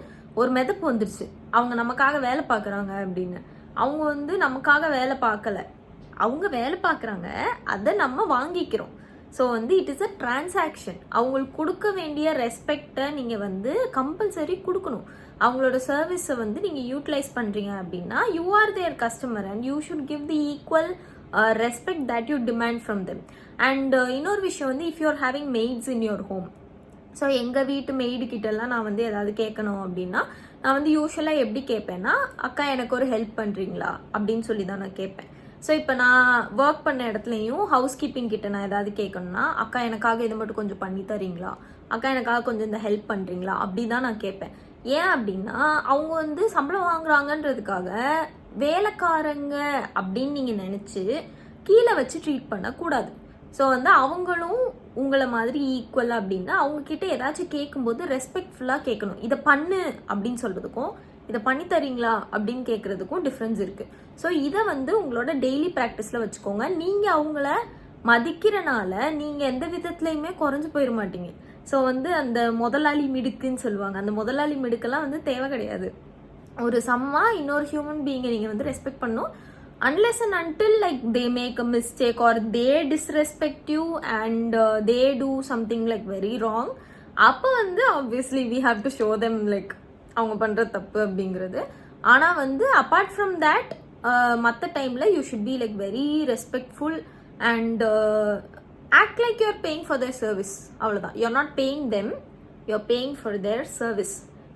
ஒரு மெதப்பு வந்துருச்சு, அவங்க நமக்காக வேலை பார்க்குறாங்க அப்படின்னு. அவங்க வந்து நமக்காக வேலை பார்க்கல, அவங்க வேலை பார்க்குறாங்க, அதை நம்ம வாங்கிக்கிறோம். ஸோ வந்து இட் இஸ் அ டிரான்சாக்ஷன். அவங்களுக்கு கொடுக்க வேண்டிய ரெஸ்பெக்டை நீங்கள் வந்து கம்பல்சரி கொடுக்கணும். அவங்களோட சர்வீஸை வந்து நீங்கள் யூட்டிலைஸ் பண்ணுறீங்க அப்படின்னா, you are their customer and you should give the equal respect that you demand from them. And இன்னொரு விஷயம் வந்து, if you are having maids in your home. So எங்கள் வீட்டு மெய்டு கிட்டலாம் நான் வந்து ஏதாவது கேட்கணும் அப்படின்னா, நான் வந்து யூஸ்வலாக எப்படி கேட்பேன்னா, அக்கா எனக்கு ஒரு ஹெல்ப் பண்ணுறீங்களா அப்படின்னு சொல்லி தான் நான் கேட்பேன். ஸோ இப்போ நான் ஒர்க் பண்ண இடத்துலையும் ஹவுஸ் கீப்பிங் கிட்ட நான் ஏதாவது கேட்கணும்னா, அக்கா எனக்காக இதை மட்டும் கொஞ்சம் பண்ணி தரீங்களா, அக்கா எனக்காக கொஞ்சம் இந்த ஹெல்ப் பண்ணுறீங்களா அப்படி தான் நான் கேட்பேன். ஏன் அப்படின்னா, அவங்க வந்து சம்பளம் வாங்குறாங்கன்றதுக்காக வேலைக்காரங்க அப்படின்னு நீங்கள் நினச்சி கீழே வச்சு ட்ரீட் பண்ணக்கூடாது. ஸோ வந்து அவங்களும் உங்களை மாதிரி ஈக்குவல் அப்படின்னா, அவங்கக்கிட்ட ஏதாச்சும் கேட்கும்போது ரெஸ்பெக்ட்ஃபுல்லாக கேட்கணும். இதை பண்ணு அப்படின்னு சொல்கிறதுக்கும் இதை பண்ணி தரீங்களா அப்படின்னு கேட்குறதுக்கும் டிஃப்ரென்ஸ் இருக்குது. ஸோ இதை வந்து உங்களோட டெய்லி ப்ராக்டிஸில் வச்சுக்கோங்க. நீங்கள் அவங்கள மதிக்கிறனால நீங்கள் எந்த விதத்துலையுமே குறைஞ்சு போயிட மாட்டீங்க. ஸோ வந்து அந்த முதலாளி மிடுக்குன்னு சொல்லுவாங்க, அந்த முதலாளி மிடுக்கெல்லாம் வந்து தேவை கிடையாது. ஒரு சம்மா இன்னொரு ஹியூமன் பீயிங்கை நீங்கள் வந்து ரெஸ்பெக்ட் பண்ணணும். Unless and until like they make a mistake or they disrespect you and they do something like very wrong, அப்போ வந்து obviously we have to show them like அவங்க பண்ணுற தப்பு அப்படிங்கிறது. ஆனால் வந்து apart from that மற்ற டைமில் you should be like very respectful and act like you're paying for their service. அவ்வளோதான். you're not paying them, you're paying for their service.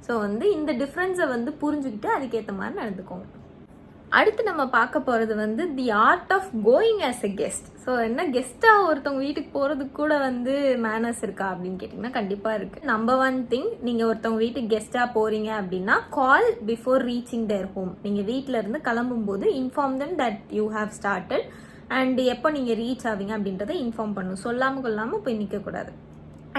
So வந்து இந்த டிஃப்ரென்ஸை வந்து புரிஞ்சுக்கிட்டு அதுக்கேற்ற மாதிரி நடந்துக்கோங்க. அடுத்து நம்ம பார்க்க போகிறது வந்து the art of going as a guest. So என்ன, கெஸ்ட்டாக ஒருத்தவங்க வீட்டுக்கு போகிறதுக்கு கூட வந்து மேனர்ஸ் இருக்கா அப்படின்னு கேட்டிங்கன்னா கண்டிப்பாக இருக்குது. நம்பர் 1 திங், நீங்கள் ஒருத்தவங்க வீட்டுக்கு கெஸ்ட்டாக போகிறீங்க அப்படின்னா, கால் பிஃபோர் ரீச்சிங் தேர் ஹோம். நீங்கள் வீட்டில் இருந்து கிளம்பும்போது inform them that you have started and எப்போ நீங்கள் ரீச் ஆவீங்க அப்படின்றத இன்ஃபார்ம் பண்ணணும். சொல்லாமல் கொள்ளாமல் போய் நிற்கக்கூடாது.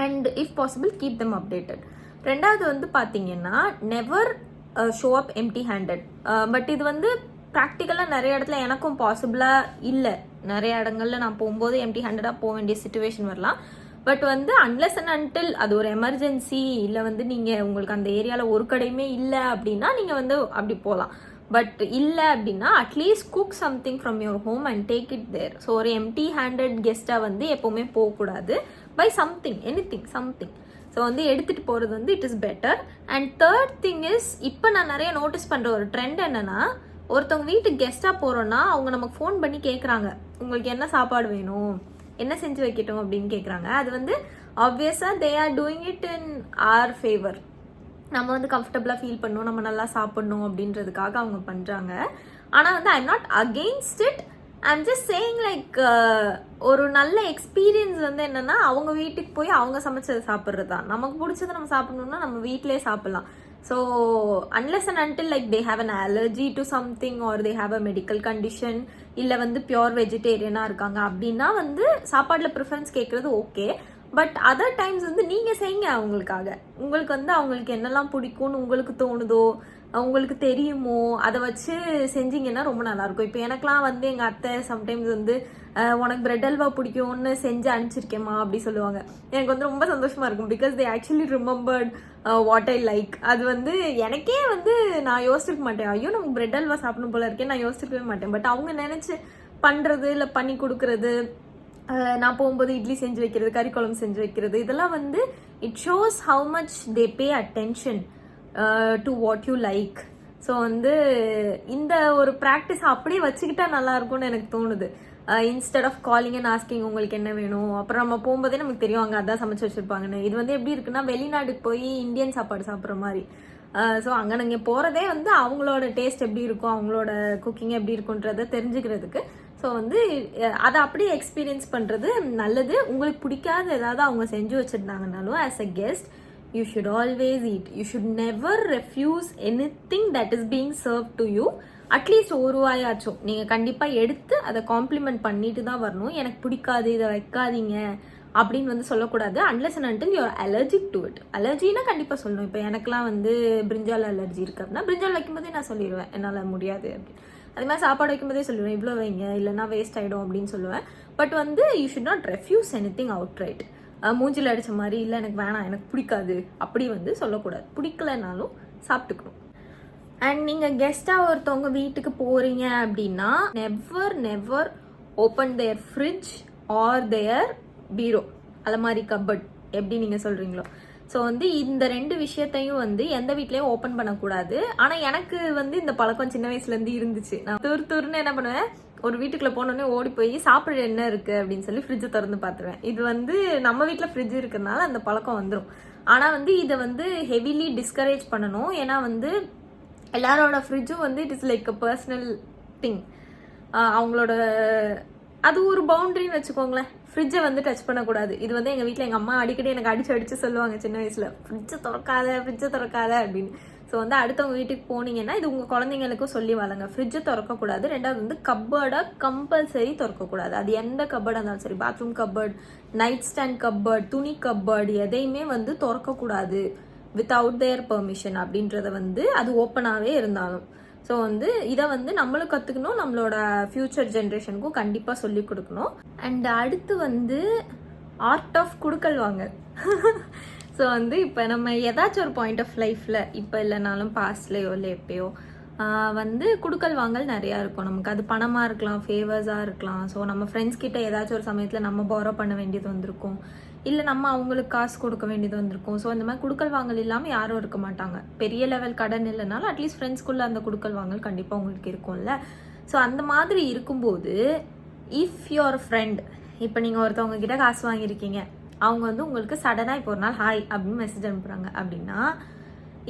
And if possible keep them updated. ரெண்டாவது வந்து பார்த்தீங்கன்னா, never show up empty handed. But இது வந்து ப்ராக்டிக்கலாக நிறைய இடத்துல எனக்கும் பாசிபிளாக இல்லை. நிறைய இடங்கள்ல நான் போகும்போது எம்டி ஹேண்டடாக போக வேண்டிய சுச்சுவேஷன் வரலாம். பட் வந்து அன்லெஸ் அண்ட் அன்டில் அது ஒரு எமர்ஜென்சி, இல்லை வந்து நீங்கள் உங்களுக்கு அந்த ஏரியாவில் ஒரு கடையுமே இல்லை அப்படின்னா நீங்கள் வந்து அப்படி போகலாம். பட் இல்லை அப்படின்னா at least cook something from your home and take it there. So ஒரு எம்டி ஹேண்டட் கெஸ்ட்டாக வந்து எப்போவுமே போகக்கூடாது. Buy something, anything, something. So வந்து எடுத்துகிட்டு போகிறது வந்து it is better. And third thing is, இப்போ நான் நிறைய நோட்டீஸ் பண்ணுற ஒரு ட்ரெண்ட் என்னென்னா, ஒருத்தவங்க வீட்டுக்கு கெஸ்ட்டாக போகிறோன்னா அவங்க நமக்கு ஃபோன் பண்ணி கேட்குறாங்க, உங்களுக்கு என்ன சாப்பாடு வேணும், என்ன செஞ்சு வைக்கட்டும் அப்படின்னு கேட்குறாங்க. அது வந்து ஆப்வியஸாக they are doing it in our favour. நம்ம வந்து கம்ஃபர்டபுளாக ஃபீல் பண்ணணும், நம்ம நல்லா சாப்பிட்ணும் அப்படின்றதுக்காக அவங்க பண்ணுறாங்க. ஆனால் வந்து I am not against it. I am just saying like ஒரு நல்ல எக்ஸ்பீரியன்ஸ் வந்து என்னென்னா, அவங்க வீட்டுக்கு போய் அவங்க சமைச்சதை சாப்பிட்றது தான். நமக்கு பிடிச்சதை நம்ம சாப்பிட்ணுன்னா நம்ம வீட்டிலே சாப்பிட்லாம். So unless and until like they have an allergy to something or they have a medical condition, இல்லை வந்து பியோர் வெஜிடேரியனாக இருக்காங்க அப்படின்னா வந்து சாப்பாட்டில் ப்ரிஃபரன்ஸ் கேட்குறது ஓகே. பட் அதர் டைம்ஸ் வந்து நீங்கள் செய்யுங்க அவங்களுக்காக. உங்களுக்கு வந்து அவங்களுக்கு என்னெல்லாம் பிடிக்கும்னு உங்களுக்கு தோணுதோ, உங்களுக்கு தெரியுமோ அதை வச்சு செஞ்சீங்கன்னா ரொம்ப நல்லாயிருக்கும். இப்போ எனக்குலாம் வந்து எங்கள் அத்தை சம்டைம்ஸ் வந்து உனக்கு பிரெட் அல்வா பிடிக்கும்னு செஞ்சு அனுப்பிச்சிருக்கேம்மா அப்படி சொல்லுவாங்க. எனக்கு வந்து ரொம்ப சந்தோஷமா இருக்கும். Because they actually remembered what I like. அது வந்து எனக்கே வந்து நான் யோசிச்சிருக்க மாட்டேன், ஐயோ நமக்கு பிரெட் அல்வா சாப்பிடணும் போல இருக்கேன், நான் யோசிச்சிருக்கவே மாட்டேன். பட் அவங்க நினைச்சு பண்றது இல்லை பண்ணி கொடுக்கறது, நான் போகும்போது இட்லி செஞ்சு வைக்கிறது, கறி குழம்பு செஞ்சு வைக்கிறது, இதெல்லாம் வந்து it shows how much they pay attention to what you like. So வந்து இந்த ஒரு ப்ராக்டிஸ் அப்படியே வச்சுக்கிட்டா நல்லா இருக்கும்னு எனக்கு தோணுது. Instead of calling and asking உங்களுக்கு என்ன வேணும், அப்புறம் நம்ம போகும்போதே நமக்கு தெரியும் அங்கே அதான் சமைச்சு வச்சிருப்பாங்கன்னு. இது வந்து எப்படி இருக்குன்னா வெளிநாட்டுக்கு போய் இந்தியன் சாப்பாடு சாப்பிட்ற மாதிரி. ஸோ அங்கே நீங்கள் போகிறதே வந்து அவங்களோட டேஸ்ட் எப்படி இருக்கும், அவங்களோட குக்கிங் எப்படி இருக்குன்றத தெரிஞ்சுக்கிறதுக்கு. ஸோ வந்து அதை அப்படியே எக்ஸ்பீரியன்ஸ் பண்ணுறது நல்லது. உங்களுக்கு பிடிக்காத ஏதாவது அவங்க செஞ்சு வச்சுருந்தாங்கனாலும் as a guest you should always eat. You should never refuse anything that is being serve to you. At least ஒரு வாயாச்சும் நீங்கள் கண்டிப்பாக எடுத்து அதை காம்ப்ளிமெண்ட் பண்ணிட்டு தான் வரணும். எனக்கு பிடிக்காது இதை வைக்காதீங்க அப்படின்னு வந்து சொல்லக்கூடாது. Unless and until you're allergic to it. அலர்ஜினா கண்டிப்பாக சொல்லணும். இப்போ எனக்குலாம் வந்து பிரிஞ்சால் அலர்ஜி இருக்கு அப்படின்னா பிரிஞ்சால் வைக்கும்போதே நான் சொல்லிடுவேன் என்னால் முடியாது அப்படின்னு. அதே மாதிரி சாப்பாடு வைக்கும்போதே சொல்லுவேன் இவ்வளோ வைங்க இல்லைன்னா வேஸ்ட் ஆகிடும் அப்படின்னு சொல்லுவேன். பட் வந்து you should not refuse anything out right. மூஞ்சில் அடித்த மாதிரி இல்லை எனக்கு வேணாம் எனக்கு பிடிக்காது அப்படி வந்து சொல்லக்கூடாது. பிடிக்கலனாலும் சாப்பிட்டுக்கணும். அண்ட் நீங்கள் கெஸ்ட்டாக ஒருத்தவங்க வீட்டுக்கு போகிறீங்க அப்படின்னா never open their fridge or their bureau, அது மாதிரி கப்பர்ட் எப்படி நீங்கள் சொல்கிறீங்களோ. ஸோ வந்து இந்த 2 விஷயத்தையும் வந்து எந்த வீட்லேயும் ஓப்பன் பண்ணக்கூடாது. ஆனால் எனக்கு வந்து இந்த பழக்கம் சின்ன வயசுலேருந்து இருந்துச்சு. நான் துருன்னு என்ன பண்ணுவேன், ஒரு வீட்டுக்குள்ளே போனோடனே ஓடி போய் சாப்பிட என்ன இருக்குது அப்படின்னு சொல்லி ஃப்ரிட்ஜை திறந்து பார்த்துருவேன். இது வந்து நம்ம வீட்டில் ஃப்ரிட்ஜ் இருக்கிறதுனால அந்த பழக்கம் வந்துடும். ஆனால் வந்து இதை வந்து ஹெவிலி டிஸ்கரேஜ் பண்ணணும். ஏன்னா வந்து எல்லாரோட ஃப்ரிட்ஜும் வந்து it is like a personal thing. அவங்களோட அது ஒரு பவுண்டரின்னு வச்சுக்கோங்களேன். ஃப்ரிட்ஜை வந்து டச் பண்ணக்கூடாது. இது வந்து எங்கள் வீட்டில் எங்கள் அம்மா அடிக்கடி எனக்கு அடிச்சு சொல்லுவாங்க சின்ன வயசில், ஃப்ரிட்ஜை திறக்காத அப்படின்னு. ஸோ வந்து அடுத்தவங்க வீட்டுக்கு போனீங்கன்னா இது உங்கள் குழந்தைங்களுக்கும் சொல்லி வளங்க, ஃப்ரிட்ஜை திறக்கக்கூடாது. 2வது வந்து கப்பர்டை கம்பல்சரி திறக்கக்கூடாது. அது எந்த கப்பர்டாக இருந்தாலும் சரி, பாத்ரூம் கப்பர்ட், நைட் ஸ்டாண்ட் கப்பர்ட், துணி கப்பர்ட், எதையுமே வந்து திறக்கக்கூடாது வித்தவுட் தேர் பெர்மிஷன் அப்படின்றத வந்து அது ஓப்பனாகவே இருந்தாலும். ஸோ வந்து இதை வந்து நம்மளும் கற்றுக்கணும், நம்மளோட ஃப்யூச்சர் ஜென்ரேஷனுக்கும் கண்டிப்பாக சொல்லி கொடுக்கணும். அண்ட் அடுத்து வந்து ஆர்ட் ஆஃப் குடுக்கல் வாங்க. ஸோ வந்து இப்போ நம்ம ஏதாச்சும் ஒரு பாயிண்ட் ஆஃப் லைஃப்பில் இப்போ இல்லைனாலும் பாஸ்ட்லேயோ இல்லை எப்பயோ வந்து குடுக்கல் வாங்கல் நிறையா இருக்கும். நமக்கு அது பணமாக இருக்கலாம், ஃபேவர்ஸாக இருக்கலாம். ஸோ நம்ம ஃப்ரெண்ட்ஸ் கிட்ட ஏதாச்சும் ஒரு சமயத்தில் நம்ம பாரோ பண்ண வேண்டியது வந்திருக்கும், இல்லை நம்ம அவங்களுக்கு காசு கொடுக்க வேண்டியது வந்திருக்கும். ஸோ அந்த மாதிரி குடுக்கல் வாங்கல் இல்லாமல் யாரும் இருக்க மாட்டாங்க. பெரிய லெவல் கடன் இல்லைனாலும் அட்லீஸ்ட் ஃப்ரெண்ட்ஸ்குள்ளே அந்த குடுக்கல் வாங்கல் கண்டிப்பாக உங்களுக்கு இருக்கும்ல. ஸோ அந்த மாதிரி இருக்கும்போது இஃப் யுவர் ஃப்ரெண்ட், இப்போ நீங்கள் ஒருத்தவங்க கிட்ட காசு வாங்கியிருக்கீங்க, அவங்க வந்து உங்களுக்கு சடனாக இப்போ ஒரு நாள் ஹாய் அப்படின்னு மெசேஜ் அனுப்புகிறாங்க அப்படின்னா,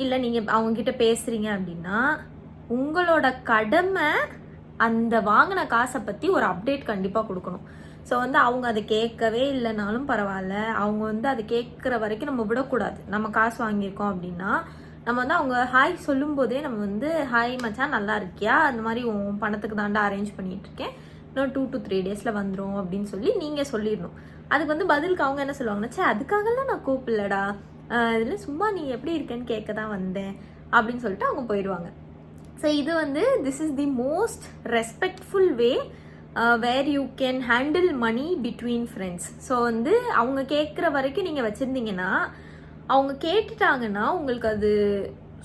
இல்லை நீங்கள் அவங்கக்கிட்ட பேசுகிறீங்க அப்படின்னா, உங்களோட கடமை அந்த வாங்கின காசை பற்றி ஒரு அப்டேட் கண்டிப்பாக கொடுக்கணும். ஸோ வந்து அவங்க அதை கேட்கவே இல்லைனாலும் பரவாயில்ல, அவங்க வந்து அதை கேட்குற வரைக்கும் நம்ம விடக்கூடாது. நம்ம காசு வாங்கியிருக்கோம் அப்படின்னா நம்ம வந்து அவங்க ஹாய் சொல்லும் போதே நம்ம வந்து ஹாய் மச்சான் நல்லா இருக்கியா, அந்த மாதிரி உன் பணத்துக்கு தாண்டா அரேஞ்ச் பண்ணிட்டு இருக்கேன், இன்னும் 2 to 3 days வந்துடும் அப்படின்னு சொல்லி நீங்கள் சொல்லிடணும். அதுக்கு வந்து பதிலுக்கு அவங்க என்ன சொல்லுவாங்கன்னா, சே அதுக்காகலாம் நான் கூப்பிடலடா, இதில் சும்மா நீ எப்படி இருக்கேன்னு கேட்க தான் வந்தேன் அப்படின்னு சொல்லிட்டு அவங்க போயிடுவாங்க. ஸோ இது வந்து this is the most respectful way where you can handle money between friends. So வந்து அவங்க கேட்குற வரைக்கும் நீங்கள் வச்சுருந்தீங்கன்னா, அவங்க கேட்டுட்டாங்கன்னா உங்களுக்கு அது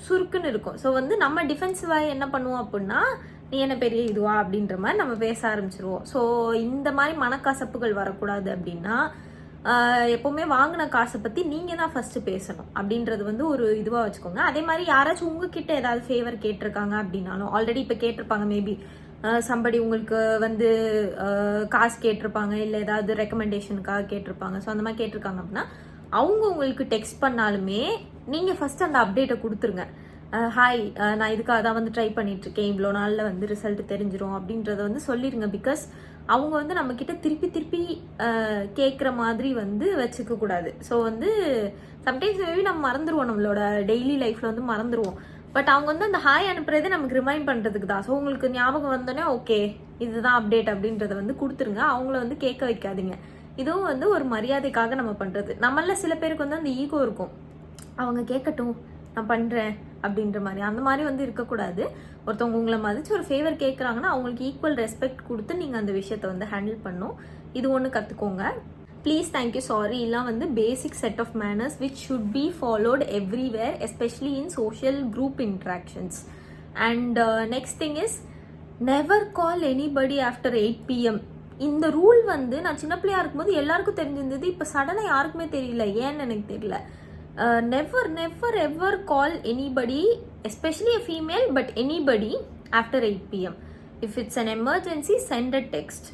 சுருக்குன்னு இருக்கும். ஸோ வந்து நம்ம டிஃபென்சிவாக என்ன பண்ணுவோம் அப்படின்னா, நீ என்ன பெரிய இதுவா அப்படின்ற மாதிரி நம்ம பேச ஆரம்பிச்சிருவோம். ஸோ இந்த மாதிரி மனக்கசப்புகள் வரக்கூடாது அப்படின்னா எப்போவுமே வாங்கின காசை பற்றி நீங்கள் தான் ஃபஸ்ட்டு பேசணும் அப்படின்றது வந்து ஒரு இதுவாக வச்சுக்கோங்க. அதே மாதிரி யாராச்சும் உங்ககிட்ட ஏதாவது ஃபேவர் கேட்டிருக்காங்க அப்படின்னாலும், ஆல்ரெடி இப்போ கேட்டிருப்பாங்க, மேபி சம்படி உங்களுக்கு வந்து காசு கேட்டிருப்பாங்க, இல்லை ஏதாவது ரெக்கமெண்டேஷனுக்காக கேட்டிருப்பாங்க. ஸோ அந்த மாதிரி கேட்டிருக்காங்க அப்படின்னா அவங்க உங்களுக்கு டெக்ஸ்ட் பண்ணாலுமே நீங்கள் ஃபஸ்ட்டு அந்த அப்டேட்டை கொடுத்துருங்க. ஹாய் நான் இதுக்காக தான் வந்து ட்ரை பண்ணிகிட்ருக்கேன், இவ்வளோ நாளில் வந்து ரிசல்ட் தெரிஞ்சிடும் அப்படின்றத வந்து சொல்லிடுங்க. பிகாஸ் அவங்க வந்து நம்மக்கிட்ட திருப்பி கேட்குற மாதிரி வந்து வச்சுக்க கூடாது. ஸோ வந்து சம்டைம்ஸ் மேபி நம்ம மறந்துடுவோம், நம்மளோட டெய்லி லைஃப்பில் வந்து மறந்துடுவோம். பட் அவங்க வந்து அந்த ஹாய் அனுப்புறதே நமக்கு ரிமைண்ட் பண்ணுறதுக்கு தான். ஸோ உங்களுக்கு ஞாபகம் வந்தோடனே ஓகே இதுதான் அப்டேட் அப்படின்றத வந்து கொடுத்துருங்க. அவங்கள வந்து கேட்க வைக்காதீங்க. இதுவும் வந்து ஒரு மரியாதைக்காக நம்ம பண்ணுறது. நம்மள சில பேருக்கு வந்து அந்த ஈகோ இருக்கும், அவங்க கேட்கட்டும் நான் பண்ணுறேன் அப்படின்ற மாதிரி. அந்த மாதிரி வந்து இருக்கக்கூடாது. ஒருத்தவங்க உங்களை மதிச்சு ஒரு ஃபேவர் கேட்குறாங்கன்னா அவங்களுக்கு ஈக்குவல் ரெஸ்பெக்ட் கொடுத்து நீங்கள் அந்த விஷயத்தை வந்து ஹேண்டில் பண்ணும். இது ஒன்று கற்றுக்கோங்க. ப்ளீஸ், தேங்க்யூ, சாரி எல்லாம் வந்து basic set of manners which should be followed everywhere, especially in social group interactions. And next thing is never call anybody after 8 PM. இந்த ரூல் வந்து நான் சின்ன பிள்ளையா இருக்கும்போது எல்லாருக்கும் தெரிஞ்சிருந்தது. இப்போ சடனாக யாருக்குமே தெரியல, ஏன்னு எனக்கு தெரியல. Never never ever call anybody, especially a female, but anybody after 8 PM. If it's an emergency, send a text.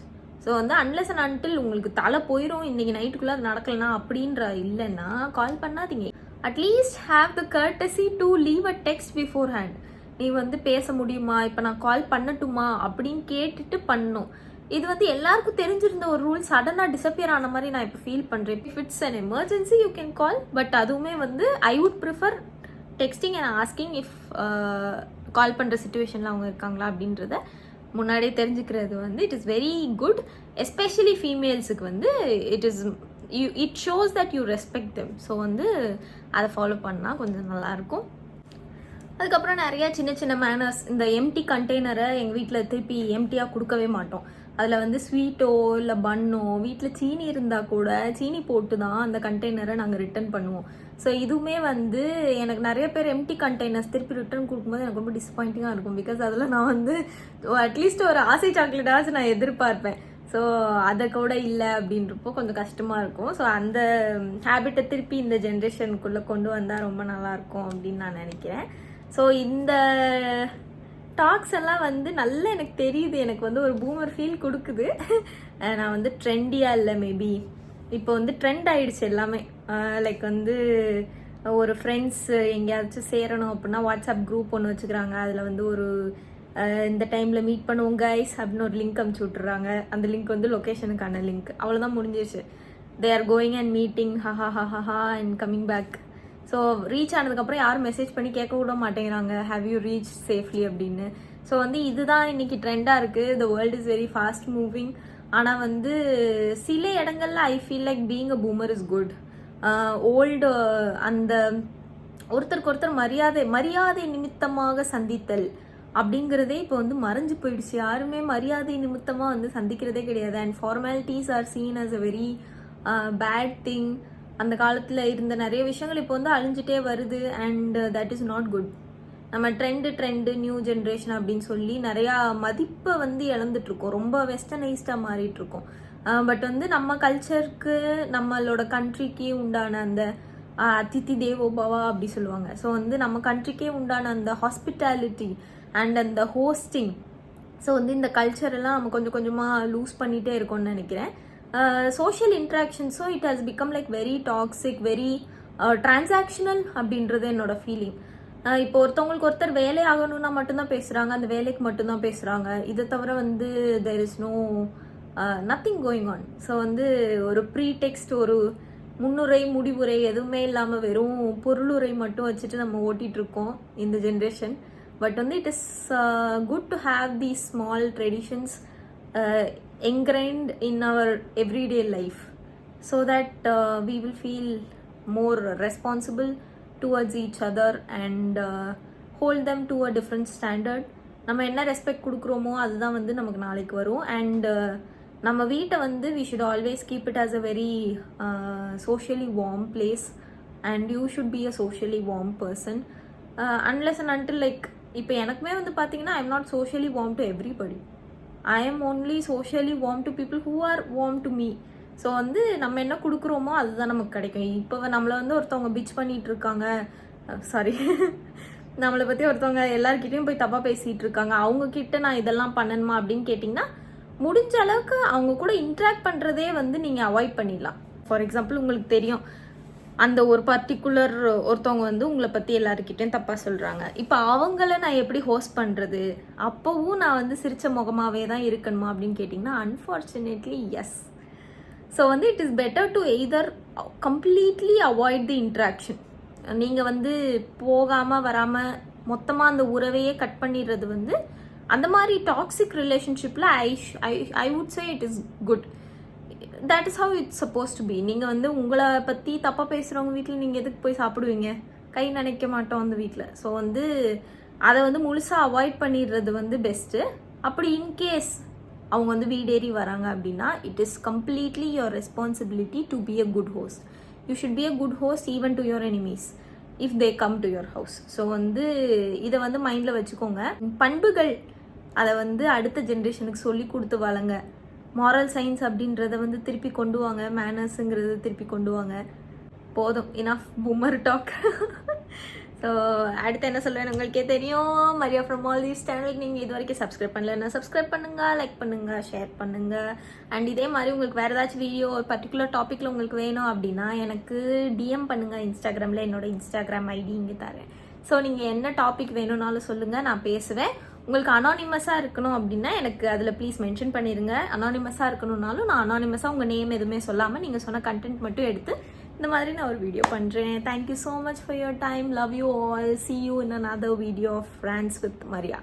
So வந்து அன்லெஸ் அண்ட் அன்டில் உங்களுக்கு தலை போயிடும் இன்னைக்கு நைட்டுக்குள்ளே அது நடக்கலனா அப்படின்ற இல்லைன்னா கால் பண்ணாதீங்க. At least have the courtesy to leave a text before hand. நீ வந்து பேச முடியுமா, இப்போ நான் கால் பண்ணட்டுமா அப்படின்னு கேட்டுட்டு பண்ணணும். இது வந்து எல்லாருக்கும் தெரிஞ்சிருந்த ஒரு ரூல் சடனாக டிஸப்பியர் ஆன மாதிரி நான் இப்போ ஃபீல் பண்ணுறேன். If it's an emergency you can call, but அதுவுமே வந்து I would prefer texting and asking if call பண்ணுற சுச்சுவேஷனில் அவங்க இருக்காங்களா அப்படின்றத முன்னாடியே தெரிஞ்சுக்கிறது வந்து it is very good. Especially ஃபீமேல்ஸுக்கு வந்து it shows that you respect them. So வந்து அதை ஃபாலோ பண்ணால் கொஞ்சம் நல்லாயிருக்கும். அதுக்கப்புறம் நிறைய சின்ன சின்ன மேனர்ஸ். இந்த எம்டி கண்டெய்னரை எங்கள் வீட்டில் திருப்பி எம்டியாக கொடுக்கவே மாட்டோம். அதில் வந்து ஸ்வீட்டோ இல்லை பன்னோ, வீட்டில் சீனி இருந்தால் கூட சீனி போட்டு தான் அந்த கண்டெய்னரை நாங்கள் ரிட்டர்ன் பண்ணுவோம். ஸோ இதுவுமே வந்து எனக்கு நிறைய பேர் எம்டி கண்டெய்னர்ஸ் திருப்பி ரிட்டர்ன் கொடுக்கும்போது எனக்கு ரொம்ப டிசப்பாயிண்டிங்காக இருக்கும். பிகாஸ் அதில் நான் வந்து அட்லீஸ்ட் ஒரு ஆசை சாக்லேட்டாச்சும் நான் எதிர்பார்ப்பேன். ஸோ அதை கூட இல்லை அப்படின்றப்போ கொஞ்சம் கஷ்டமாக இருக்கும். ஸோ அந்த ஹேபிட்டை திருப்பி இந்த ஜென்ரேஷனுக்குள்ளே கொண்டு வந்தால் ரொம்ப நல்லாயிருக்கும் அப்படின்னு நான் நினைக்கிறேன். ஸோ இந்த டாக்ஸ் எல்லாம் வந்து நல்லா எனக்கு தெரியுது, எனக்கு வந்து ஒரு பூமர் ஃபீல் கொடுக்குது. நான் வந்து ட்ரெண்டியாக இல்லை, மேபி இப்போ வந்து ட்ரெண்ட் ஆகிடுச்சு எல்லாமே. லைக் வந்து ஒரு ஃப்ரெண்ட்ஸ் எங்கேயாச்சும் சேரணும் அப்படின்னா வாட்ஸ்அப் குரூப் ஒன்று வச்சுக்கிறாங்க. அதில் வந்து ஒரு இந்த டைமில் மீட் பண்ணுவோம் கைஸ் அப்படின்னு ஒரு லிங்க் அனுப்பிச்சி விட்டுறாங்க. அந்த லிங்க் வந்து லொக்கேஷனுக்கான லிங்க். அவ்வளோதான், முடிஞ்சிருச்சு. They are going and meeting ஹஹா and coming back. So reach ஆனதுக்கப்புறம் யாரும் மெசேஜ் பண்ணி கேட்க விட மாட்டேங்கிறாங்க ஹேவ் யூ ரீச் சேஃப்லி அப்படின்னு. ஸோ வந்து இதுதான் இன்னைக்கு ட்ரெண்டாக இருக்குது. The world is very fast moving. ஆனால் வந்து சில இடங்கள்ல I feel like being a boomer is good. Old அந்த ஒருத்தருக்கு ஒருத்தர் மரியாதை நிமித்தமாக சந்தித்தல் அப்படிங்கிறதே இப்போ வந்து மறைஞ்சு போயிடுச்சு. யாருமே மரியாதை நிமித்தமாக வந்து சந்திக்கிறதே கிடையாது. And formalities are seen as a very bad thing. அந்த காலத்தில் இருந்த நிறைய விஷயங்கள் இப்போ வந்து அழிஞ்சிட்டே வருது. And that is not good. நம்ம ட்ரெண்டு நியூ ஜென்ரேஷன் அப்படின்னு சொல்லி நிறையா மதிப்பை வந்து இழந்துட்டுருக்கோம். ரொம்ப வெஸ்டர்னைஸ்டாக மாறிட்டுருக்கோம். பட் வந்து நம்ம கல்ச்சருக்கு நம்மளோட கண்ட்ரிக்கே உண்டான அந்த அதிதி தேவோ பவா அப்படி சொல்லுவாங்க. ஸோ வந்து நம்ம கண்ட்ரிக்கே உண்டான அந்த ஹாஸ்பிட்டாலிட்டி அண்ட் அந்த ஹோஸ்டிங், ஸோ வந்து இந்த கல்ச்சரெல்லாம் நம்ம கொஞ்சம் கொஞ்சமாக லூஸ் பண்ணிகிட்டே இருக்கோம்னு நினைக்கிறேன். சோஷியல் இன்ட்ராக்ஷன்ஸும் it has become like very toxic, very transactional அப்படின்றது என்னோட ஃபீலிங். இப்போ ஒருத்தவங்களுக்கு ஒருத்தர் வேலை ஆகணும்னா மட்டும்தான் பேசுகிறாங்க, அந்த வேலைக்கு மட்டும்தான் பேசுகிறாங்க. இதை தவிர வந்து there is no nothing going on. So வந்து ஒரு ப்ரீடெக்ஸ்ட், ஒரு முன்னுரை முடிவுரை எதுவுமே இல்லாமல் வெறும் பொருளுரை மட்டும் வச்சுட்டு நம்ம ஓட்டிகிட்டு இருக்கோம் இந்த ஜென்ரேஷன். பட் வந்து it is good to have these small traditions ingrained in our everyday life so that we will feel more responsible towards each other and hold them to a different standard. நம்ம என்ன respect கொடுக்குறோமோ அதுதான் வந்து நமக்கு நாளைக்கு வரும். And நம்ம வீட்டை வந்து we should always keep it as a very socially warm place and you should be a socially warm person unless and until like இப்போ எனக்குமே வந்து பார்த்தீங்கன்னா I am not socially warm to everybody. I am only socially warm to people who are warm to me. So வந்து நம்ம என்ன கொடுக்குறோமோ அதுதான் நமக்கு கிடைக்கும். இப்போ நம்மளை வந்து ஒருத்தவங்க பிச் பண்ணிட்டு இருக்காங்க, சாரி நம்மளை பற்றி ஒருத்தவங்க எல்லாருக்கிட்டையும் போய் தப்பாக பேசிகிட்டு இருக்காங்க, அவங்கக்கிட்ட நான் இதெல்லாம் பண்ணணுமா அப்படின்னு கேட்டிங்கன்னா முடிஞ்ச அளவுக்கு அவங்க கூட இன்ட்ராக்ட் பண்ணுறதே வந்து நீங்கள் அவாய்ட் பண்ணிடலாம். ஃபார் எக்ஸாம்பிள் உங்களுக்கு தெரியும் அந்த ஒரு பர்டிகுலர் ஒருத்தவங்க வந்து உங்களை பற்றி எல்லாருக்கிட்டையும் தப்பாக சொல்கிறாங்க. இப்போ அவங்கள நான் எப்படி ஹோஸ்ட் பண்ணுறது? அப்போவும் நான் வந்து சிரித்த முகமாகவே தான் இருக்கணுமா அப்படின்னு கேட்டிங்கன்னா அன்ஃபார்ச்சுனேட்லி எஸ். ஸோ வந்து it is better to either completely avoid the interaction. நீங்கள் வந்து போகாமல் வராமல் மொத்தமாக அந்த உறவையே கட் பண்ணிடுறது வந்து அந்த மாதிரி டாக்ஸிக் ரிலேஷன்ஷிப்பில் I would say it is good. That is how it's suppose to be. நீங்கள் வந்து உங்களை பற்றி தப்பாக பேசுகிறவங்க வீட்டில் நீங்கள் எதுக்கு போய் சாப்பிடுவீங்க? கை நினைக்க மாட்டோம் அந்த வீட்டில். ஸோ வந்து அதை வந்து முழுசாக அவாய்ட் பண்ணிடுறது வந்து பெஸ்ட்டு. அப்படி இன்கேஸ் அவங்க வந்து வீடேறி வராங்க அப்படின்னா it is completely your responsibility to be a good host. You should be a good host even to your enemies if they come to your house. So வந்து இதை வந்து மைண்டில் வச்சுக்கோங்க. பண்புகள் அதை வந்து அடுத்த ஜென்ரேஷனுக்கு சொல்லி கொடுத்து வளங்க. மாரல் சயின்ஸ் அப்படின்றத வந்து திருப்பி கொண்டு வாங்க. மேனர்ஸுங்கிறத திருப்பி கொண்டு வாங்க. போதும், இனஃப் பூமர் டாக். ஸோ அடுத்து என்ன சொல்லுவேன் உங்களுக்கே தெரியும். மரியா ஃப்ரம் மால்தீவ்ஸ் சேனலுக்கு நீங்கள் இது வரைக்கும் சப்ஸ்கிரைப் பண்ணலன்னா சப்ஸ்கிரைப் பண்ணுங்கள், லைக் பண்ணுங்கள், ஷேர் பண்ணுங்கள். அண்ட் இதே மாதிரி உங்களுக்கு வேறு ஏதாச்சும் வீடியோ ஒரு பர்டிகுலர் டாப்பிக்கில் உங்களுக்கு வேணும் அப்படின்னா எனக்கு டிஎம் பண்ணுங்கள் இன்ஸ்டாகிராமில். என்னோட இன்ஸ்டாகிராம் ஐடி இங்கே தரேன். ஸோ நீங்கள் என்ன டாபிக் வேணும்னாலும் சொல்லுங்கள், நான் பேசுவேன். உங்களுக்கு அனானிமஸாக இருக்கணும் அப்படின்னா எனக்கு அதில் ப்ளீஸ் மென்ஷன் பண்ணிடுங்க. அனானிமஸாக இருக்கணும்னாலும் நான் அனானிமஸாக உங்கள் நேம் எதுவுமே சொல்லாமல் நீங்கள் சொன்ன கண்டென்ட் மட்டும் எடுத்து இந்த மாதிரி நான் ஒரு வீடியோ பண்ணுறேன். Thank you so much for your time. Love you all. See you in another video of Rants with Maria.